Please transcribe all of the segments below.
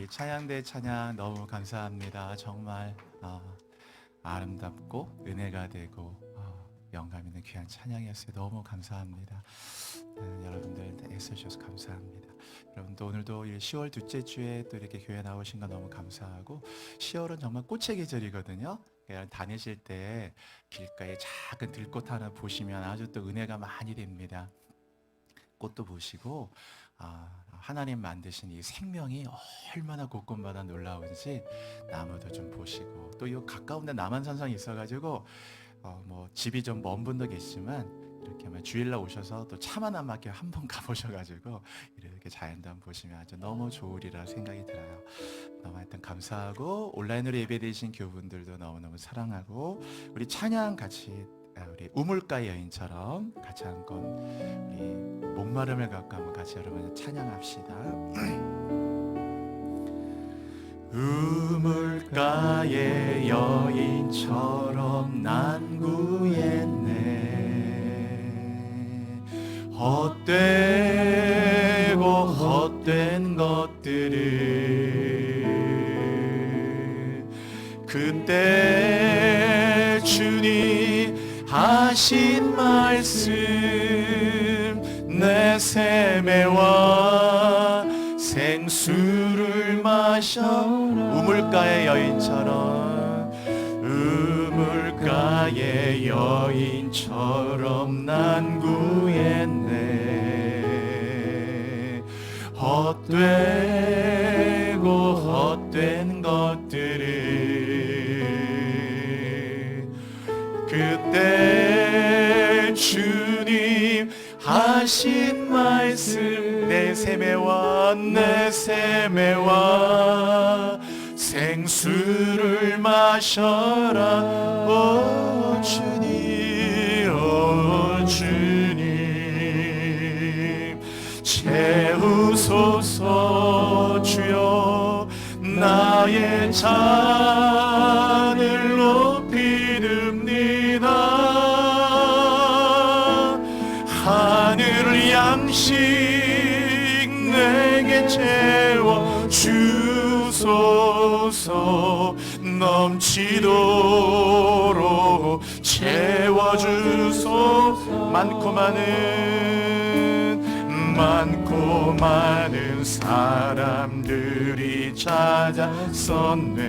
우리 찬양대 찬양 너무 감사합니다. 정말 아름답고 은혜가 되고 영감 있는 귀한 찬양이었어요. 너무 감사합니다. 여러분들 애써주셔서 감사합니다. 여러분도 오늘도 10월 둘째 주에 또 이렇게 교회 나오신 거 너무 감사하고, 10월은 정말 꽃의 계절이거든요. 다니실 때 길가에 작은 들꽃 하나 보시면 아주 또 은혜가 많이 됩니다. 꽃도 보시고 하나님 만드신 이 생명이 얼마나 곳곳마다 놀라운지 나무도 좀 보시고, 또 이 가까운 데 남한산성이 있어가지고 뭐 집이 좀 먼 분도 계시지만 이렇게 주일날 오셔서 또 차만 안 막혀 한번 가보셔가지고 이렇게 자연도 한번 보시면 아주 너무 좋으리라 생각이 들어요. 너무 하여튼 감사하고, 온라인으로 예배드리신 교우분들도 너무너무 사랑하고, 우리 찬양 같이 우리 우물가의 여인처럼 같이 한번 우리 목마름을 갖고 한번 같이 여러분 찬양합시다. 우물가의 여인처럼 난 구했네. 헛되고 헛된 것들을 그때 주님 하신 말씀 내 세매와 생수를 마셔. 우물가의 여인처럼, 우물가의 여인처럼 난 구했네. 헛되고 헛된 것들을 그때 주님 하신 말씀 내 세매와 생수를 마셔라. 오 주님, 오 주님 채우소서. 주여 나의 잔을 높이듭니다. 하늘 양식 내게 채워 주소서. 넘치도록 채워주소서. 많고 많은 사람들이 찾았었네.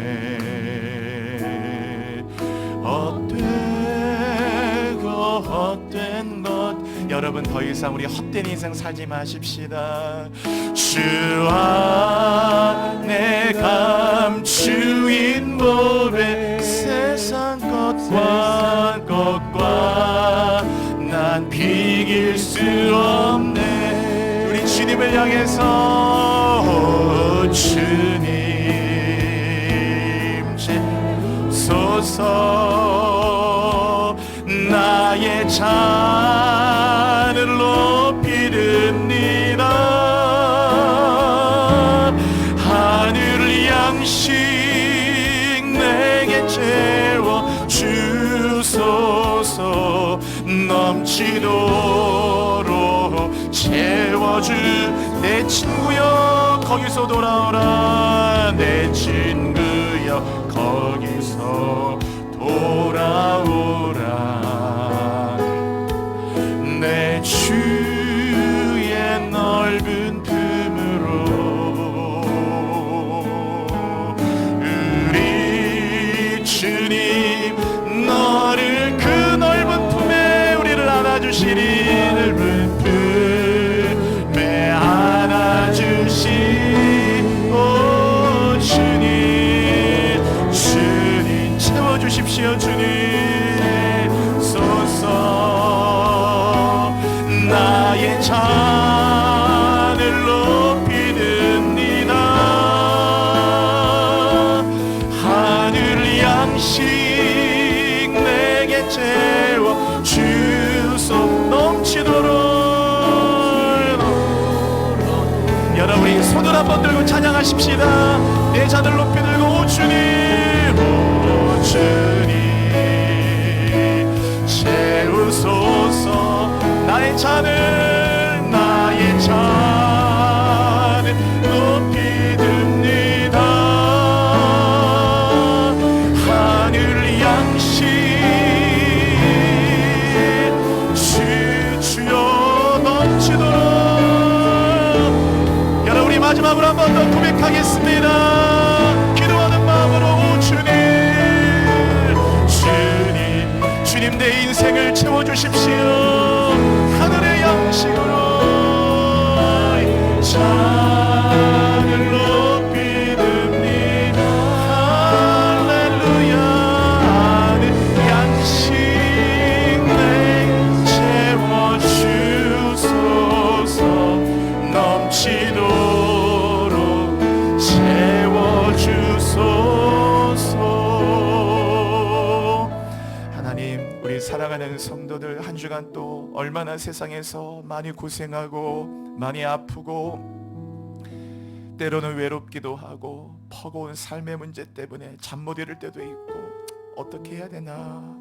헛되고 헛된 것, 여러분 더 이상 우리 헛된 인생 살지 마십시다. 주 안에 감추인 법에 세상 것과 난 비길 수 없네. 우리 주님을 향해서 주님 채소서. 나의 잔을 높이렵니다. 하늘 양식 내게 채워 주소서. 넘치도록 채워주. 내 친구여 거기서 돌아오라. 내 친구여 거기서 돌아오라. 내 주의 넓은 품으로 우리 주님 너를 그 넓은 품에 우리를 안아주시리. 넓은 품에 안아주시. 오 주님 채워주십시오. 주님 소서. 나의 잔을 높이듭니다. 하늘 양식 내게 채워 주소. 넘치도록. 여러분이 손을 한번 들고 찬양하십시다. 내 잔을 높이 들고 오 주님, 오 주님 채우소서. 나의 잔을 높이 듭니다. 마음으로 한 번 더 고백하겠습니다. 기도하는 마음으로 주님 내 인생을 채워주십시오. 하늘의 양식으로 잔을 높이 듭니다. 할렐루야. 양식 내 채워주소서. 넘치도록 채워주소서. 하나님, 우리 사랑하는 성도들 한 주간 또 얼마나 세상에서 많이 고생하고 많이 아프고 때로는 외롭기도 하고 버거운 삶의 문제 때문에 잠 못 이룰 때도 있고 어떻게 해야 되나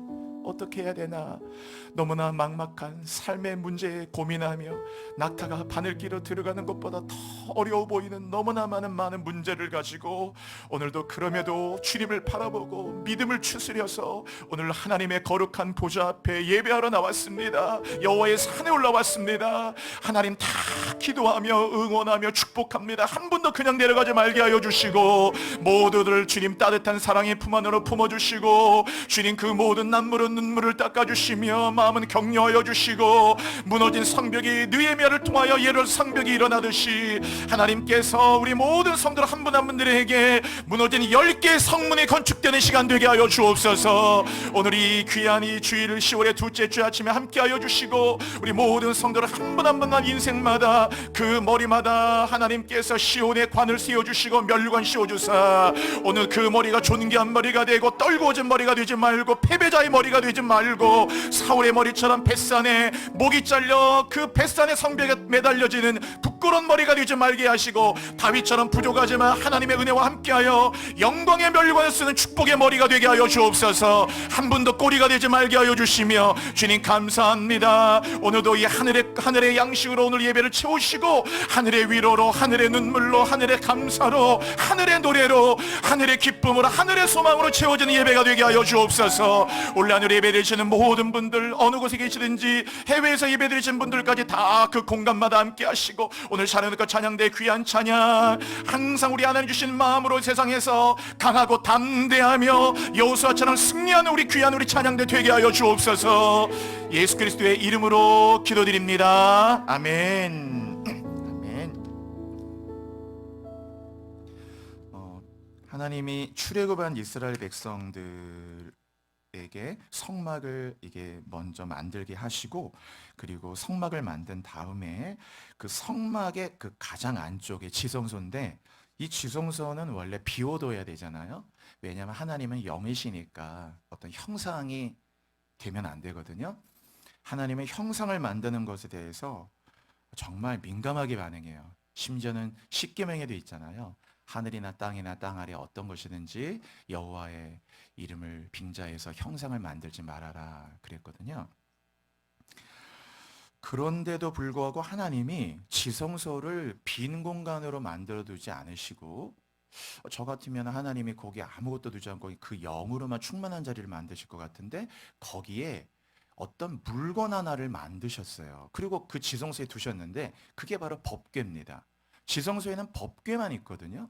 너무나 막막한 삶의 문제에 고민하며 낙타가 바늘기로 들어가는 것보다 더 어려워 보이는 너무나 많은 문제를 가지고 오늘도 그럼에도 주님을 바라보고 믿음을 추스려서 오늘 하나님의 거룩한 보좌 앞에 예배하러 나왔습니다. 여호와의 산에 올라왔습니다. 하나님 다 기도하며 응원하며 축복합니다. 한 분도 그냥 내려가지 말게 하여 주시고 모두들 주님 따뜻한 사랑의 품 안으로 품어주시고 주님 그 모든 남물은 눈물을 닦아주시며 마음은 격려하여 주시고 무너진 성벽이 느헤미야를 통하여 예루살렘 성벽이 일어나듯이 하나님께서 우리 모든 성도들 한 분 한 분들에게 무너진 10개의 성문이 건축되는 시간 되게 하여 주옵소서. 오늘 이 귀한 이 주일을 10월의 둘째 주 아침에 함께하여 주시고 우리 모든 성도들 한 분 한 분만 인생마다 그 머리마다 하나님께서 시온의 관을 세워주시고 면류관 씌워주사 오늘 그 머리가 존귀한 머리가 되고 떨구어진 머리가 되지 말고 패배자의 머리가 되지 말고 사울의 머리처럼 뱃산에 목이 잘려 그 뱃산의 성벽에 매달려지는 부끄러운 머리가 되지 말게 하시고 다윗처럼 부족하지만 하나님의 은혜와 함께하여 영광의 면류관을 쓰는 축복의 머리가 되게 하여 주옵소서. 한 분도 꼬리가 되지 말게 하여 주시며 주님 감사합니다. 오늘도 이 하늘의 양식으로 오늘 예배를 채우시고 하늘의 위로로 하늘의 눈물로 하늘의 감사로 하늘의 노래로 하늘의 기쁨으로 하늘의 소망으로 채워지는 예배가 되게 하여 주옵소서. 올해 하늘 예배 드리시는 모든 분들 어느 곳에 계시든지 해외에서 예배 드리신 분들까지 다 그 공간마다 함께 하시고 오늘 찬양과 찬양대 귀한 찬양 항상 우리 하나님 주신 마음으로 세상에서 강하고 담대하며 여호수아처럼 승리하는 우리 귀한 우리 찬양대 되게 하여 주옵소서. 예수 그리스도의 이름으로 기도드립니다. 아멘. 아멘. 하나님이 출애굽한 이스라엘 백성들에게 성막을 이게 먼저 만들게 하시고 그리고 성막을 만든 다음에 그 성막의 그 가장 안쪽에 지성소인데 이 지성소는 원래 비워둬야 되잖아요. 왜냐하면 하나님은 영이시니까 어떤 형상이 되면 안 되거든요. 하나님의 형상을 만드는 것에 대해서 정말 민감하게 반응해요. 심지어는 십계명에도 있잖아요. 하늘이나 땅이나 땅 아래 어떤 것이든지 여호와의 이름을 빙자해서 형상을 만들지 말아라 그랬거든요. 그런데도 불구하고 하나님이 지성소를 빈 공간으로 만들어 두지 않으시고 저 같으면 하나님이 거기에 아무것도 두지 않고 그 영으로만 충만한 자리를 만드실 것 같은데 거기에 어떤 물건 하나를 만드셨어요. 그리고 그 지성소에 두셨는데 그게 바로 법궤입니다. 지성소에는 법궤만 있거든요.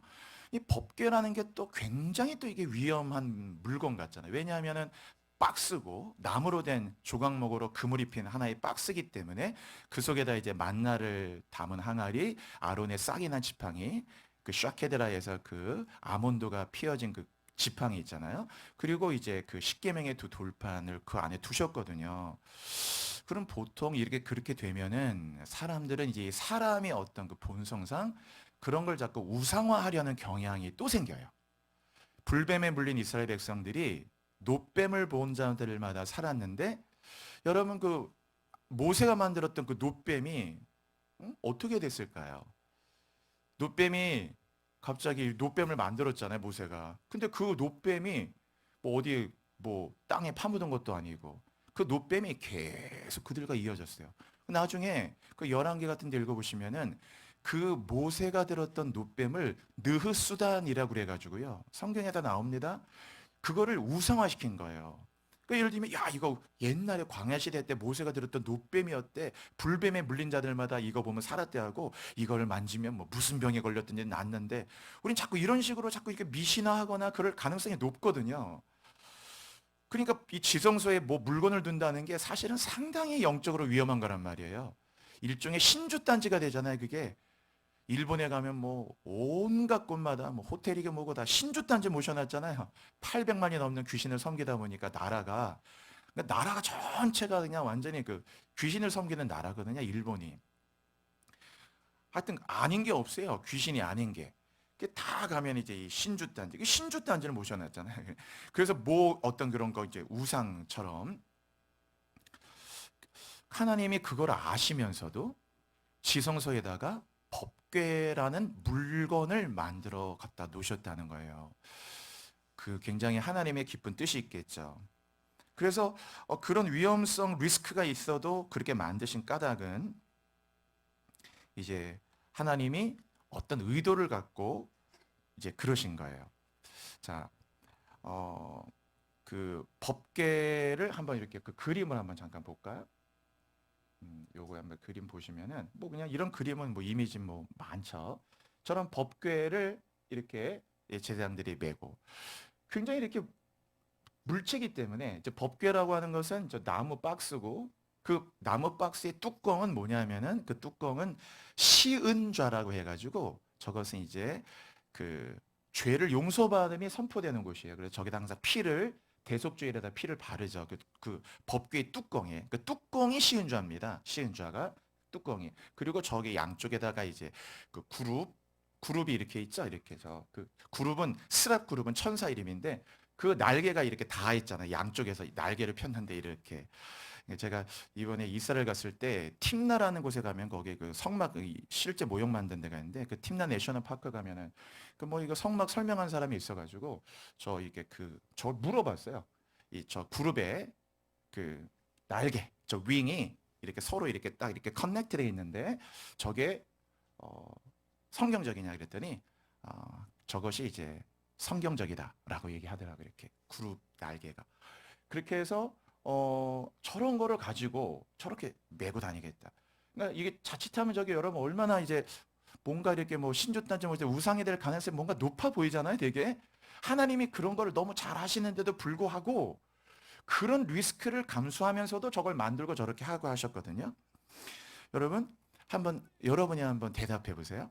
이 법궤라는 게 또 굉장히 또 이게 위험한 물건 같잖아요. 왜냐하면은 박스고 나무로 된 조각목으로 그물 입힌 하나의 박스기 때문에 그 속에다 이제 만나를 담은 항아리, 아론의 싹이 난 지팡이, 그 샤케드라에서 그 아몬드가 피어진 그 지팡이 있잖아요. 그리고 이제 그 십계명의 두 돌판을 그 안에 두셨거든요. 그럼 보통 이렇게 그렇게 되면은 사람들은 이제 사람의 어떤 그 본성상 그런 걸 자꾸 우상화하려는 경향이 또 생겨요. 불뱀에 물린 이스라엘 백성들이 놋뱀을 본 자들마다 살았는데 여러분 그 모세가 만들었던 그 놋뱀이 어떻게 됐을까요? 놋뱀이 갑자기 놋뱀을 만들었잖아요, 모세가. 근데 그 놋뱀이 뭐 어디 뭐 땅에 파묻은 것도 아니고 그 놋뱀이 계속 그들과 이어졌어요. 나중에 그 열왕기 같은 데 읽어보시면은 그 모세가 들었던 놋뱀을 느흐수단이라고 그래가지고요. 성경에다 나옵니다. 그거를 우상화시킨 거예요. 그 예를 들면 야 이거 옛날에 광야 시대 때 모세가 들었던 노뱀이었대. 불뱀에 물린 자들마다 이거 보면 살았대 하고 이걸 만지면 뭐 무슨 병에 걸렸든지 낫는데 우린 자꾸 이런 식으로 자꾸 이렇게 미신화하거나 그럴 가능성이 높거든요. 그러니까 이 지성소에 뭐 물건을 둔다는 게 사실은 상당히 영적으로 위험한 거란 말이에요. 일종의 신주단지가 되잖아요, 그게. 일본에 가면 뭐 온갖 곳마다 뭐 호텔이고 뭐고 다 신주단지 모셔놨잖아요. 800만이 넘는 귀신을 섬기다 보니까 나라가 그러니까 나라가 전체가 그냥 완전히 그 귀신을 섬기는 나라거든요, 일본이. 하여튼 아닌 게 없어요. 귀신이 아닌 게. 다 가면 이제 이 신주단지, 이 신주단지를 모셔놨잖아요. 그래서 뭐 어떤 그런 거 이제 우상처럼 하나님이 그걸 아시면서도 지성소에다가 법궤라는 물건을 만들어 갖다 놓으셨다는 거예요. 그 굉장히 하나님의 깊은 뜻이 있겠죠. 그래서 그런 위험성 리스크가 있어도 그렇게 만드신 까닭은 이제 하나님이 어떤 의도를 갖고 이제 그러신 거예요. 자, 그 법궤를 한번 이렇게 그 그림을 한번 잠깐 볼까요? 요거 한번 그림 보시면은 뭐 그냥 이런 그림은 뭐 이미지 뭐 많죠. 저런 법궤를 이렇게 제사장들이 메고 굉장히 이렇게 물체기 때문에 이제 법궤라고 하는 것은 저 나무 박스고 그 나무 박스의 뚜껑은 뭐냐면은 그 뚜껑은 시은좌라고 해가지고 저것은 이제 그 죄를 용서받음이 선포되는 곳이에요. 그래서 저기다 항상 피를 대속죄에다 피를 바르죠. 그 법궤의 뚜껑에 그 뚜껑이 시은좌입니다. 시은좌가 뚜껑이 그리고 저기 양쪽에다가 이제 그 그룹이 이렇게 있죠. 이렇게 해서 그 그룹은 스랍 그룹은 천사 이름인데 그 날개가 이렇게 다 있잖아요. 양쪽에서 날개를 폈는데 이렇게 제가 이번에 이스라엘 갔을 때 팀나라는 곳에 가면 거기에 그 성막 실제 모형 만든 데가 있는데 그 팀나 내셔널 파크 가면은 그 뭐 이거 성막 설명한 사람이 있어가지고 저 이게 저 물어봤어요. 이 저 그룹의 그 날개 저 윙이 이렇게 서로 이렇게 딱 이렇게 커넥트되어 있는데 저게 어, 성경적이냐 그랬더니 저것이 이제 성경적이다라고 얘기하더라고요. 이렇게 그룹 날개가 그렇게 해서 저런 거를 가지고 저렇게 메고 다니겠다. 그러니까 이게 자칫하면 저기 여러분 얼마나 이제 뭔가 이렇게 뭐 신주단지 뭐 우상이 될 가능성이 뭔가 높아 보이잖아요, 되게. 하나님이 그런 거를 너무 잘 하시는데도 불구하고 그런 리스크를 감수하면서도 저걸 만들고 저렇게 하고 하셨거든요. 여러분, 여러분이 한번 대답해 보세요.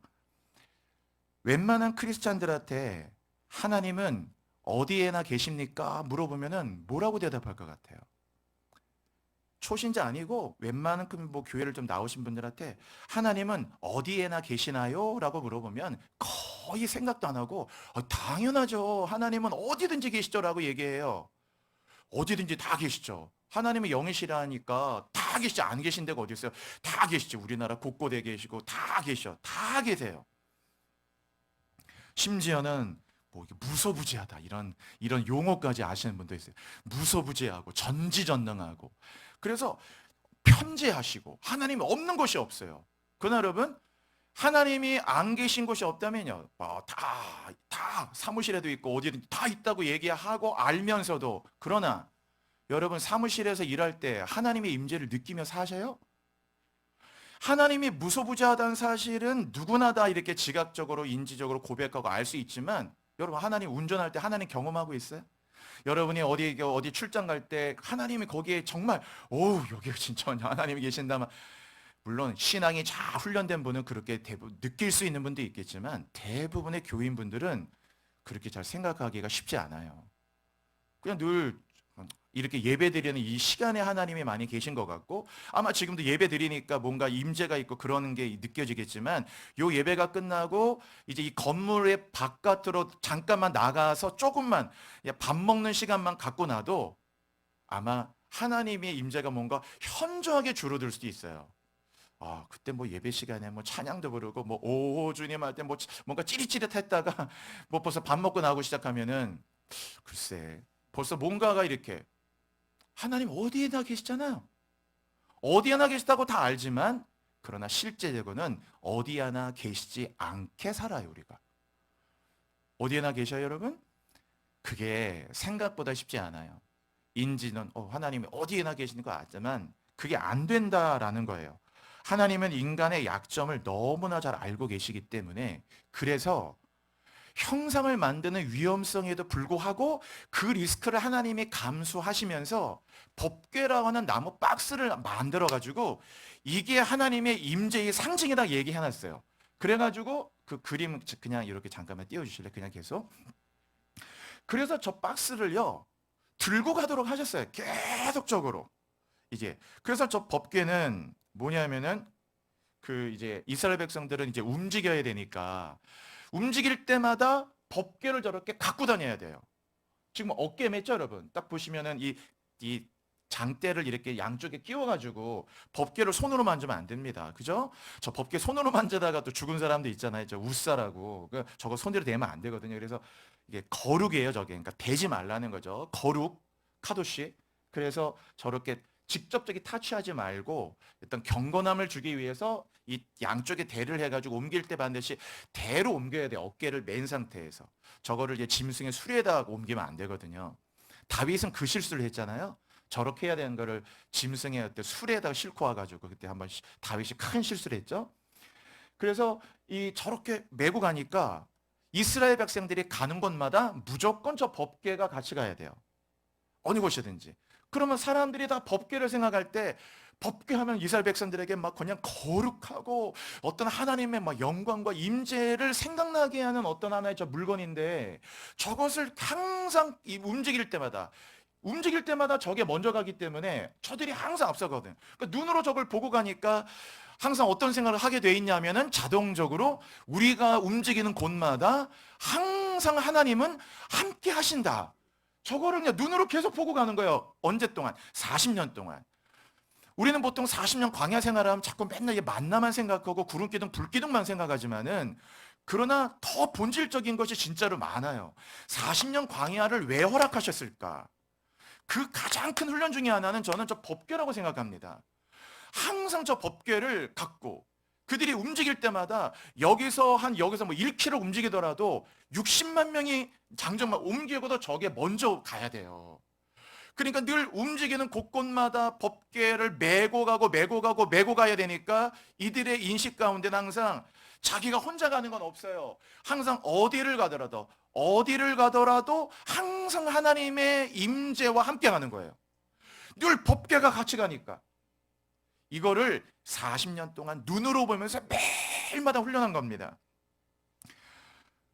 웬만한 크리스찬들한테 하나님은 어디에나 계십니까? 물어보면은 뭐라고 대답할 것 같아요? 초신자 아니고 웬만한 뭐 교회를 좀 나오신 분들한테 하나님은 어디에나 계시나요? 라고 물어보면 거의 생각도 안 하고 당연하죠. 하나님은 어디든지 계시죠. 라고 얘기해요. 어디든지 다 계시죠. 하나님은 영이시라니까 다 계시지 안 계신 데가 어디 있어요? 다 계시죠. 우리나라 곳곳에 계시고 다 계셔. 다 계세요. 심지어는 뭐 이게 무소부지하다 이런 용어까지 아시는 분도 있어요. 무소부지하고 전지전능하고 그래서 편재하시고 하나님이 없는 것이 없어요. 그러나 여러분 하나님이 안 계신 곳이 없다면요. 다 사무실에도 있고 어디든 다 있다고 얘기하고 알면서도 그러나 여러분 사무실에서 일할 때 하나님의 임재를 느끼며 사셔요? 하나님이 무소부지하다는 사실은 누구나 다 이렇게 지각적으로 인지적으로 고백하고 알 수 있지만 여러분 하나님 운전할 때 하나님 경험하고 있어요? 여러분이 어디 출장 갈 때 하나님이 거기에 정말 여기 진짜 하나님이 계신다면 물론 신앙이 잘 훈련된 분은 그렇게 느낄 수 있는 분도 있겠지만 대부분의 교인분들은 그렇게 잘 생각하기가 쉽지 않아요. 그냥 늘 이렇게 예배 드리는 이 시간에 하나님이 많이 계신 것 같고 아마 지금도 예배 드리니까 뭔가 임재가 있고 그러는 게 느껴지겠지만 요 예배가 끝나고 이제 이 건물의 바깥으로 잠깐만 나가서 조금만 밥 먹는 시간만 갖고 나도 아마 하나님의 임재가 뭔가 현저하게 줄어들 수도 있어요. 그때 뭐 예배 시간에 뭐 찬양도 부르고 뭐 오 주님 할 때 뭐 뭔가 찌릿찌릿했다가 뭐 벌써 밥 먹고 나오고 시작하면은 글쎄 벌써 뭔가가 이렇게 하나님 어디에나 계시잖아요. 어디에나 계시다고 다 알지만 그러나 실제적으로는 어디에나 계시지 않게 살아요, 우리가. 어디에나 계셔요, 여러분? 그게 생각보다 쉽지 않아요. 인지는 하나님이 어디에나 계시는 거 알지만 그게 안 된다라는 거예요. 하나님은 인간의 약점을 너무나 잘 알고 계시기 때문에 그래서 형상을 만드는 위험성에도 불구하고 그 리스크를 하나님이 감수하시면서 법궤라고 하는 나무 박스를 만들어 가지고 이게 하나님의 임재의 상징이다 얘기해 놨어요. 그래 가지고 그 그림 그냥 이렇게 잠깐만 띄워 주실래요? 그냥 계속. 그래서 저 박스를요. 들고 가도록 하셨어요. 계속적으로. 이제 그래서 저 법궤는 뭐냐면은 그 이제 이스라엘 백성들은 이제 움직여야 되니까 움직일 때마다 법궤를 저렇게 갖고 다녀야 돼요. 지금 어깨에 맸죠, 여러분? 딱 보시면은 이 장대를 이렇게 양쪽에 끼워가지고 법궤를 손으로 만지면 안 됩니다. 그죠? 저 법궤 손으로 만지다가 또 죽은 사람도 있잖아요. 저 우싸라고. 저거 손으로 대면 안 되거든요. 그래서 이게 거룩이에요, 저게. 그러니까 대지 말라는 거죠. 거룩, 카도시. 그래서 저렇게 직접적인 타치하지 말고 일단 경건함을 주기 위해서 이 양쪽에 대를 해가지고 옮길 때 반드시 대로 옮겨야 돼요. 어깨를 맨 상태에서. 저거를 이제 짐승의 수레에다가 옮기면 안 되거든요. 다윗은 그 실수를 했잖아요. 저렇게 해야 되는 거를 짐승의 어때 수레에다가 싣고 와가지고 그때 한번 다윗이 큰 실수를 했죠. 그래서 이 저렇게 메고 가니까 이스라엘 백성들이 가는 곳마다 무조건 저 법궤가 같이 가야 돼요. 어느 곳이든지. 그러면 사람들이 다 법궤를 생각할 때 법궤 하면 이스라엘 백성들에게 막 그냥 거룩하고 어떤 하나님의 막 영광과 임재를 생각나게 하는 어떤 하나의 저 물건인데 저것을 항상 움직일 때마다 저게 먼저 가기 때문에 저들이 항상 앞서거든. 그러니까 눈으로 저걸 보고 가니까 항상 어떤 생각을 하게 돼 있냐면은 자동적으로 우리가 움직이는 곳마다 항상 하나님은 함께 하신다. 저거를 그냥 눈으로 계속 보고 가는 거예요. 언제 동안? 40년 동안. 우리는 보통 40년 광야 생활하면 자꾸 맨날 이 만나만 생각하고 구름기둥, 불기둥만 생각하지만은 그러나 더 본질적인 것이 진짜로 많아요. 40년 광야를 왜 허락하셨을까? 그 가장 큰 훈련 중에 하나는 저는 저 법궤라고 생각합니다. 항상 저 법궤를 갖고 그들이 움직일 때마다 여기서 뭐 1km 움직이더라도 60만 명이 장정만 옮기고도 저게 먼저 가야 돼요. 그러니까 늘 움직이는 곳곳마다 법궤를 메고 가야 되니까 이들의 인식 가운데는 항상 자기가 혼자 가는 건 없어요. 항상 어디를 가더라도 항상 하나님의 임재와 함께 가는 거예요. 늘 법궤가 같이 가니까. 이거를 40년 동안 눈으로 보면서 매일마다 훈련한 겁니다.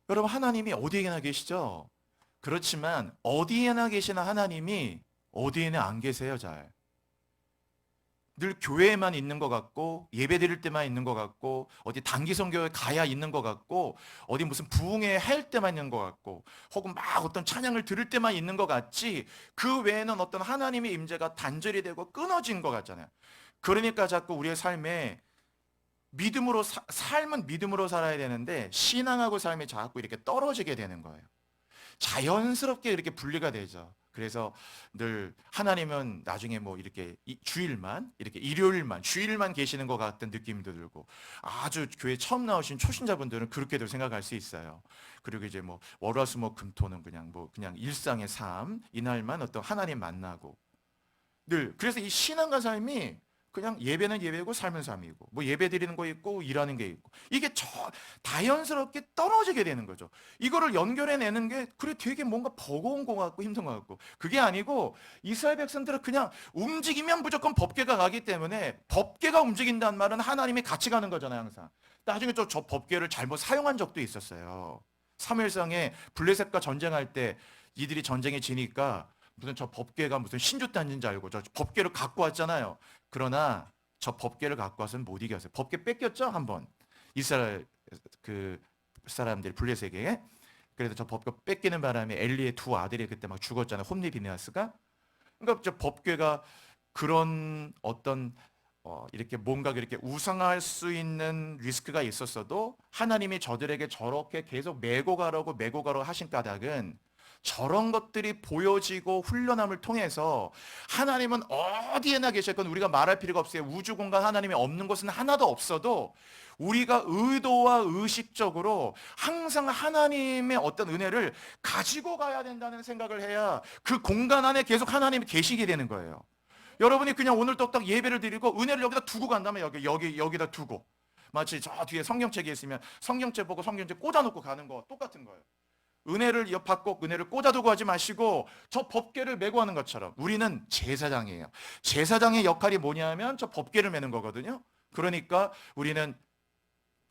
여러분, 하나님이 어디에나 계시죠? 그렇지만 어디에나 계시나 하나님이 어디에나 안 계세요, 잘. 늘 교회에만 있는 것 같고 예배 드릴 때만 있는 것 같고 어디 단기 선교회 가야 있는 것 같고 어디 무슨 부흥회 할 때만 있는 것 같고 혹은 막 어떤 찬양을 들을 때만 있는 것 같지 그 외에는 어떤 하나님의 임재가 단절이 되고 끊어진 것 같잖아요. 그러니까 자꾸 우리의 삶에 삶은 믿음으로 살아야 되는데 신앙하고 삶이 자꾸 이렇게 떨어지게 되는 거예요. 자연스럽게 이렇게 분리가 되죠. 그래서 늘 하나님은 나중에 뭐 이렇게 이렇게 일요일만 주일만 계시는 것 같은 느낌도 들고 아주 교회 처음 나오신 초신자분들은 그렇게도 생각할 수 있어요. 그리고 이제 뭐 월화수목금토는 그냥 일상의 삶 이날만 어떤 하나님 만나고 늘 그래서 이 신앙과 삶이 그냥 예배는 예배고 삶은 삶이고 뭐 예배 드리는 거 있고 일하는 게 있고 이게 자연스럽게 떨어지게 되는 거죠. 이거를 연결해내는 게 그래 되게 뭔가 버거운 것 같고 힘든 것 같고 그게 아니고 이스라엘 백성들은 그냥 움직이면 무조건 법궤가 가기 때문에 법궤가 움직인다는 말은 하나님이 같이 가는 거잖아요. 항상. 나중에 저 법궤를 잘못 사용한 적도 있었어요. 사무엘상에 블레셋과 전쟁할 때 이들이 전쟁에 지니까 무슨 저 법궤가 무슨 신주단지인 줄 알고 저 법궤를 갖고 왔잖아요. 그러나 저 법궤를 갖고 와서는 못 이겼어요. 법궤 뺏겼죠, 한번. 이스라엘 그 사람들 블레셋에게. 그래서 저 법궤 뺏기는 바람에 엘리의 두 아들이 그때 막 죽었잖아요. 홈리 비네아스가. 그러니까 저 법궤가 그런 어떤 이렇게 뭔가 이렇게 우상할 수 있는 리스크가 있었어도 하나님이 저들에게 저렇게 계속 메고 가라고 하신 까닭은 저런 것들이 보여지고 훈련함을 통해서 하나님은 어디에나 계셨건 우리가 말할 필요가 없어요. 우주 공간 하나님이 없는 곳은 하나도 없어도 우리가 의도와 의식적으로 항상 하나님의 어떤 은혜를 가지고 가야 된다는 생각을 해야 그 공간 안에 계속 하나님이 계시게 되는 거예요. 여러분이 그냥 오늘 똑딱 예배를 드리고 은혜를 여기다 두고 간다면 여기다 두고, 마치 저 뒤에 성경책에 있으면 성경책 보고 성경책 꽂아놓고 가는 거 똑같은 거예요. 은혜를 받고 은혜를 꽂아두고 하지 마시고 저 법궤를 메고 하는 것처럼 우리는 제사장이에요. 제사장의 역할이 뭐냐면 저 법궤를 메는 거거든요. 그러니까 우리는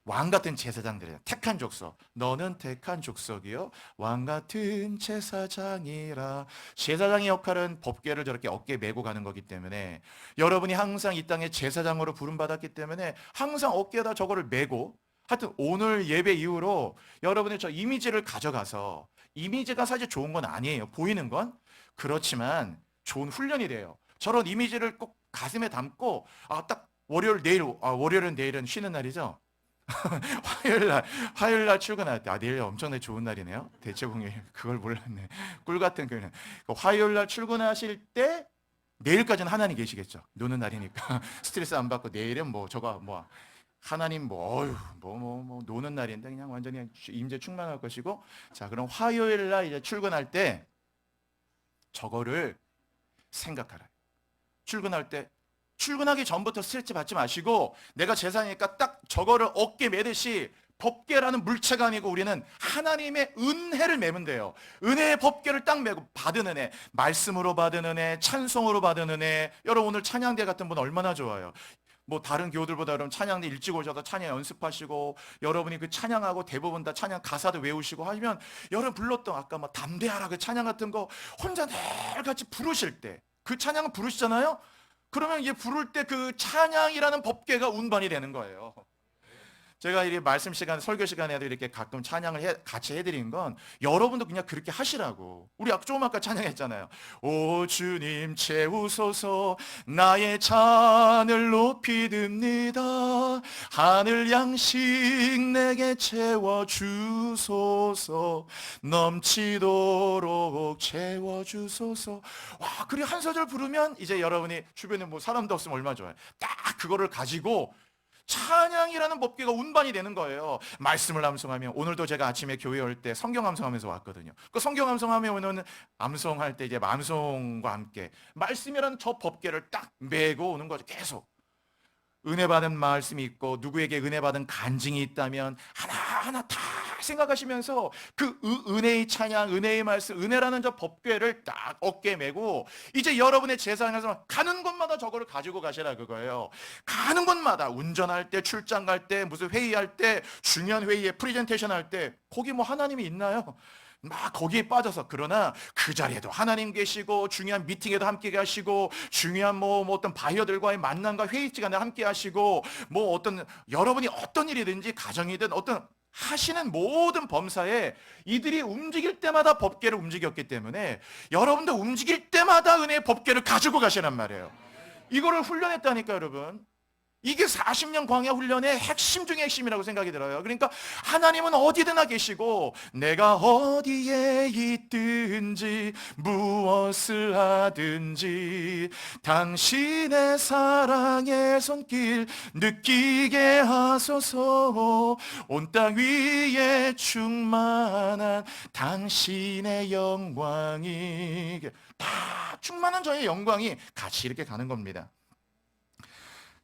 왕 같은 제사장들이에요. 택한 족속. 너는 택한 족속이요 왕 같은 제사장이라. 제사장의 역할은 법궤를 저렇게 어깨에 메고 가는 거기 때문에 여러분이 항상 이 땅에 제사장으로 부름받았기 때문에 항상 어깨에다 저거를 메고, 하여튼 오늘 예배 이후로 여러분의 저 이미지를 가져가서, 이미지가 사실 좋은 건 아니에요. 보이는 건. 그렇지만 좋은 훈련이 돼요. 저런 이미지를 꼭 가슴에 담고 딱 월요일은 내일은 쉬는 날이죠. 화요일날 출근할 때, 내일 엄청나게 좋은 날이네요. 대체공휴일. 그걸 몰랐네. 꿀 같은 그는. 화요일날 출근하실 때 내일까지는 하나님 계시겠죠. 노는 날이니까 스트레스 안 받고, 내일은 하나님 노는 날인데 그냥 완전히 임재 충만할 것이고. 자, 그럼 화요일날 이제 출근할 때 저거를 생각하라. 출근할 때 출근하기 전부터 스트레스 받지 마시고, 내가 제사니까 딱 저거를 어깨 매듯이 법궤라는 물체가 아니고 우리는 하나님의 은혜를 메면 돼요. 은혜의 법궤를 딱 메고 받은 은혜, 말씀으로 받은 은혜, 찬송으로 받은 은혜. 여러분 오늘 찬양대 같은 분 얼마나 좋아요. 다른 교우들보다 여러분 찬양대 일찍 오셔서 찬양 연습하시고, 여러분이 그 찬양하고 대부분 다 찬양 가사도 외우시고 하면, 여러분 불렀던 아까 담대하라 그 찬양 같은 거 혼자 매일같이 부르실 때 그 찬양을 부르시잖아요. 그러면 이게 부를 때 그 찬양이라는 법궤가 운반이 되는 거예요. 제가 이 말씀 시간, 설교 시간에도 이렇게 가끔 찬양을 같이 해드린 건 여러분도 그냥 그렇게 하시라고. 우리 조금 아까 찬양했잖아요. 오 주님 채우소서 나의 잔을 높이 듭니다. 하늘 양식 내게 채워주소서 넘치도록 채워주소서. 와, 그리고 한 소절 부르면 이제 여러분이 주변에 사람도 없으면 얼마나 좋아요. 딱 그거를 가지고 찬양이라는 법궤가 운반이 되는 거예요. 말씀을 암송하며, 오늘도 제가 아침에 교회 올 때 성경 암송하면서 왔거든요. 그 성경 암송하며 오는 암송할 때 이제 암송과 함께 말씀이라는 저 법궤를 딱 메고 오는 거죠. 계속 은혜 받은 말씀이 있고 누구에게 은혜 받은 간증이 있다면 하나하나 다 생각하시면서 그 은혜의 찬양, 은혜의 말씀, 은혜라는 저 법궤를 딱 어깨에 메고 이제 여러분의 제사장에서 가는 곳마다 저거를 가지고 가시라 그거예요. 가는 곳마다, 운전할 때, 출장 갈 때, 무슨 회의할 때, 중요한 회의에 프레젠테이션 할 때, 거기 하나님이 있나요? 거기에 빠져서. 그러나 그 자리에도 하나님 계시고, 중요한 미팅에도 함께 가시고, 중요한 어떤 바이어들과의 만남과 회의 시간에 함께 하시고, 여러분이 어떤 일이든지 가정이든 어떤 하시는 모든 범사에 이들이 움직일 때마다 법궤를 움직였기 때문에 여러분도 움직일 때마다 은혜의 법궤를 가지고 가시란 말이에요. 이거를 훈련했다니까 여러분. 이게 40년 광야 훈련의 핵심 중의 핵심이라고 생각이 들어요. 그러니까 하나님은 어디든나 계시고, 내가 어디에 있든지 무엇을 하든지 당신의 사랑의 손길 느끼게 하소서. 온 땅 위에 충만한 당신의 영광이, 다 충만한 저의 영광이 같이 이렇게 가는 겁니다.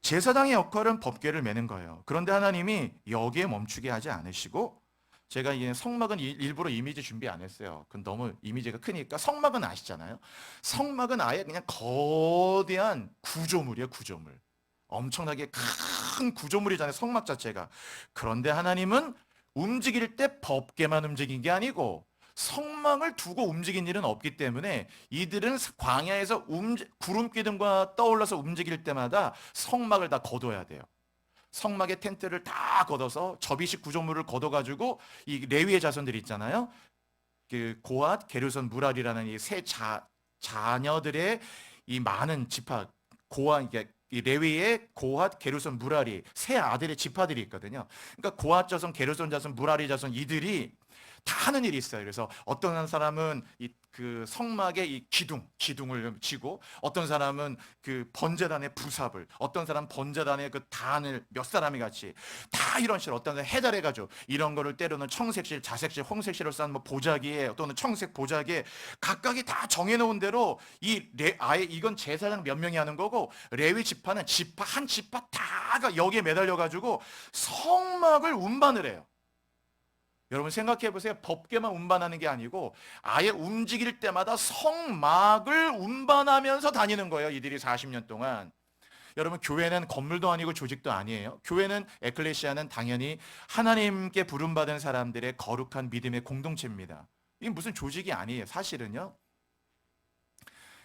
제사장의 역할은 법궤를 메는 거예요. 그런데 하나님이 여기에 멈추게 하지 않으시고, 제가 이 성막은 일부러 이미지 준비 안 했어요. 그건 너무 이미지가 크니까. 성막은 아시잖아요. 성막은 아예 그냥 거대한 구조물이에요. 구조물. 엄청나게 큰 구조물이잖아요, 성막 자체가. 그런데 하나님은 움직일 때 법궤만 움직인 게 아니고 성막을 두고 움직인 일은 없기 때문에 이들은 광야에서 구름 기둥과 떠올라서 움직일 때마다 성막을 다 걷어야 돼요. 성막의 텐트를 다 걷어서 접이식 구조물을 걷어가지고 이 레위의 자손들이 있잖아요. 그 고앗, 게르손, 무랄이라는 이 세 자녀들의 이 많은 지파, 이 레위의 고앗, 게르손, 무랄이 세 아들의 지파들이 있거든요. 그러니까 고앗 자손, 게르손 자손, 무랄이 자손, 이들이 다 하는 일이 있어요. 그래서 어떤 사람은 그 성막에 이 기둥을 치고, 어떤 사람은 그 번제단의 부삽을, 어떤 사람 번제단의 그 단을 몇 사람이 같이 다 이런 식으로, 어떤 사람 해달해가지고 이런 거를 때로는 청색실, 자색실, 홍색실로 싼 뭐 보자기에, 또는 청색 보자기에 각각이 다 정해놓은 대로 아예 이건 제사장 몇 명이 하는 거고, 레위 지파는 지파 한 지파 다가 여기에 매달려가지고 성막을 운반을 해요. 여러분 생각해 보세요. 법궤만 운반하는 게 아니고 아예 움직일 때마다 성막을 운반하면서 다니는 거예요. 이들이 40년 동안. 여러분, 교회는 건물도 아니고 조직도 아니에요. 교회는, 에클레시아는 당연히 하나님께 부름받은 사람들의 거룩한 믿음의 공동체입니다. 이게 무슨 조직이 아니에요, 사실은요.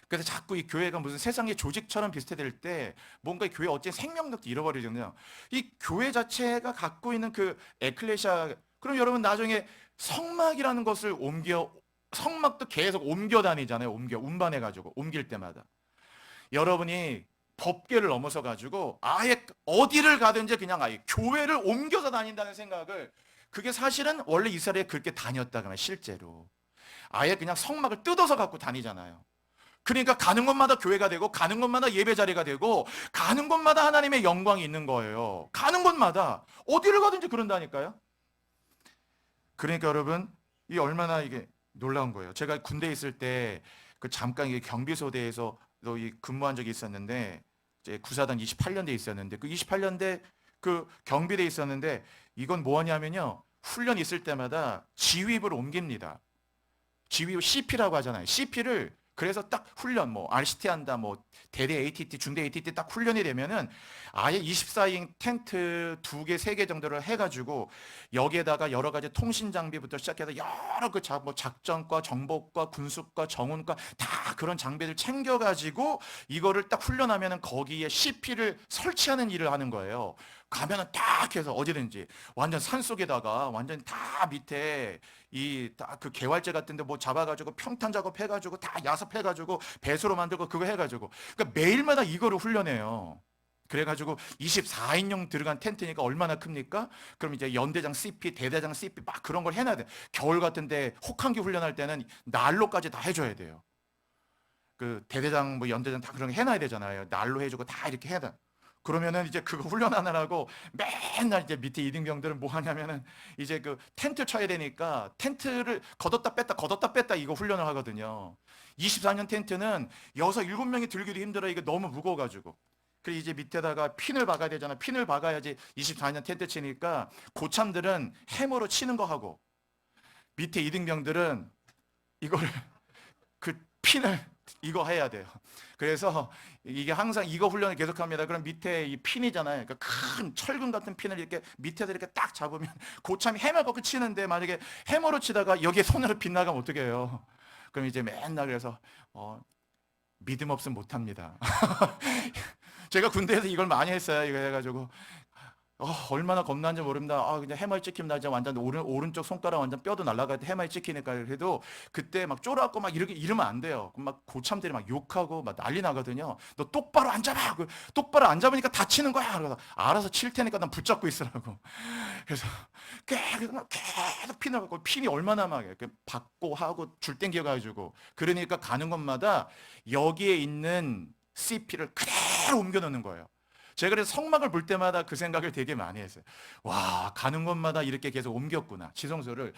그래서 자꾸 이 교회가 무슨 세상의 조직처럼 비슷해질 때 뭔가 이 교회 어째 생명력도 잃어버리잖아요. 이 교회 자체가 갖고 있는 그 에클레시아, 그럼 여러분 나중에 성막이라는 것을 성막도 계속 옮겨 다니잖아요. 운반해가지고 옮길 때마다. 여러분이 법궤를 넘어서 가지고 아예 어디를 가든지 그냥 아예 교회를 옮겨서 다닌다는 생각을, 그게 사실은 원래 이스라엘에 그렇게 다녔다가 실제로 아예 그냥 성막을 뜯어서 갖고 다니잖아요. 그러니까 가는 곳마다 교회가 되고, 가는 곳마다 예배 자리가 되고, 가는 곳마다 하나님의 영광이 있는 거예요. 가는 곳마다 어디를 가든지 그런다니까요. 그러니까 여러분, 이 얼마나 이게 놀라운 거예요. 제가 군대에 있을 때 그 잠깐 이게 경비소대에서 이 근무한 적이 있었는데, 이제 구사단 28년대에 있었는데, 그 28년대 그 경비대에 있었는데, 이건 뭐냐면요, 훈련 있을 때마다 지휘부를 옮깁니다. 지휘부 CP라고 하잖아요. CP를 그래서 딱 훈련, 뭐 RCT 한다, 뭐 대대 ATT, 중대 ATT 딱 훈련이 되면은 아예 24인 텐트 2개, 3개 정도를 해가지고 여기에다가 여러 가지 통신 장비부터 시작해서 여러 뭐 작전과 정보과 군수과 정훈과 다 그런 장비들 챙겨가지고 이거를 딱 훈련하면은 거기에 CP를 설치하는 일을 하는 거예요. 가면은 딱 해서 어디든지 완전 산 속에다가 완전 다 밑에 이 다 그 개활제 같은데 뭐 잡아가지고 평탄 작업해가지고 다 야습해가지고 배수로 만들고 그거 해가지고, 그러니까 매일마다 이거를 훈련해요. 그래가지고 24인용 들어간 텐트니까 얼마나 큽니까? 그럼 이제 연대장 CP, 대대장 CP 막 그런 걸 해놔야 돼. 겨울 같은데 혹한기 훈련할 때는 난로까지 다 해줘야 돼요. 그 대대장 뭐 연대장 다 그런 거 해놔야 되잖아요. 난로 해주고 다 이렇게 해야 돼. 그러면은 이제 그거 훈련하느라고 맨날 이제 밑에 이등병들은 뭐 하냐면은 이제 그 텐트 쳐야 되니까 텐트를 걷었다 뺐다 이거 훈련을 하거든요. 24년 텐트는 6, 7명이 들기도 힘들어. 이게 너무 무거워가지고. 그리고 이제 밑에다가 핀을 박아야 되잖아. 핀을 박아야지 24년 텐트 치니까 고참들은 해머로 치는 거 하고, 밑에 이등병들은 이거를 그 핀을 이거 해야 돼요. 그래서 이게 항상 이거 훈련을 계속합니다. 그럼 밑에 이 핀이잖아요. 그러니까 큰 철근 같은 핀을 이렇게 밑에서 이렇게 딱 잡으면 고참이 해머 갖고 치는데, 만약에 해머로 치다가 여기에 손으로 빗나가면 어떻게 해요? 그럼 이제 맨날 그래서 믿음 없으면 못합니다. 제가 군대에서 이걸 많이 했어요. 이거 해가지고 얼마나 겁나는지 모릅니다. 그냥 해마이 찍히면 나 진짜 완전 오른쪽 손가락 완전 뼈도 날라갈 때 해마이 찍히니까. 그래도 그때 막 쫄았고 막 이렇게 이러면 안 돼요. 그럼 막 고참들이 막 욕하고 막 난리 나거든요. 너 똑바로 앉아봐. 똑바로 안 잡으니까 다치는 거야. 그래서 알아서 칠 테니까 난 붙잡고 있으라고. 그래서 계속 핀을 갖고, 핀이 얼마나 막 이렇게 받고 하고 줄 땡겨가지고, 그러니까 가는 곳마다 여기에 있는 CP를 그대로 옮겨 놓는 거예요. 제가 그래서 성막을 볼 때마다 그 생각을 되게 많이 했어요. 와, 가는 곳마다 이렇게 계속 옮겼구나. 지성소를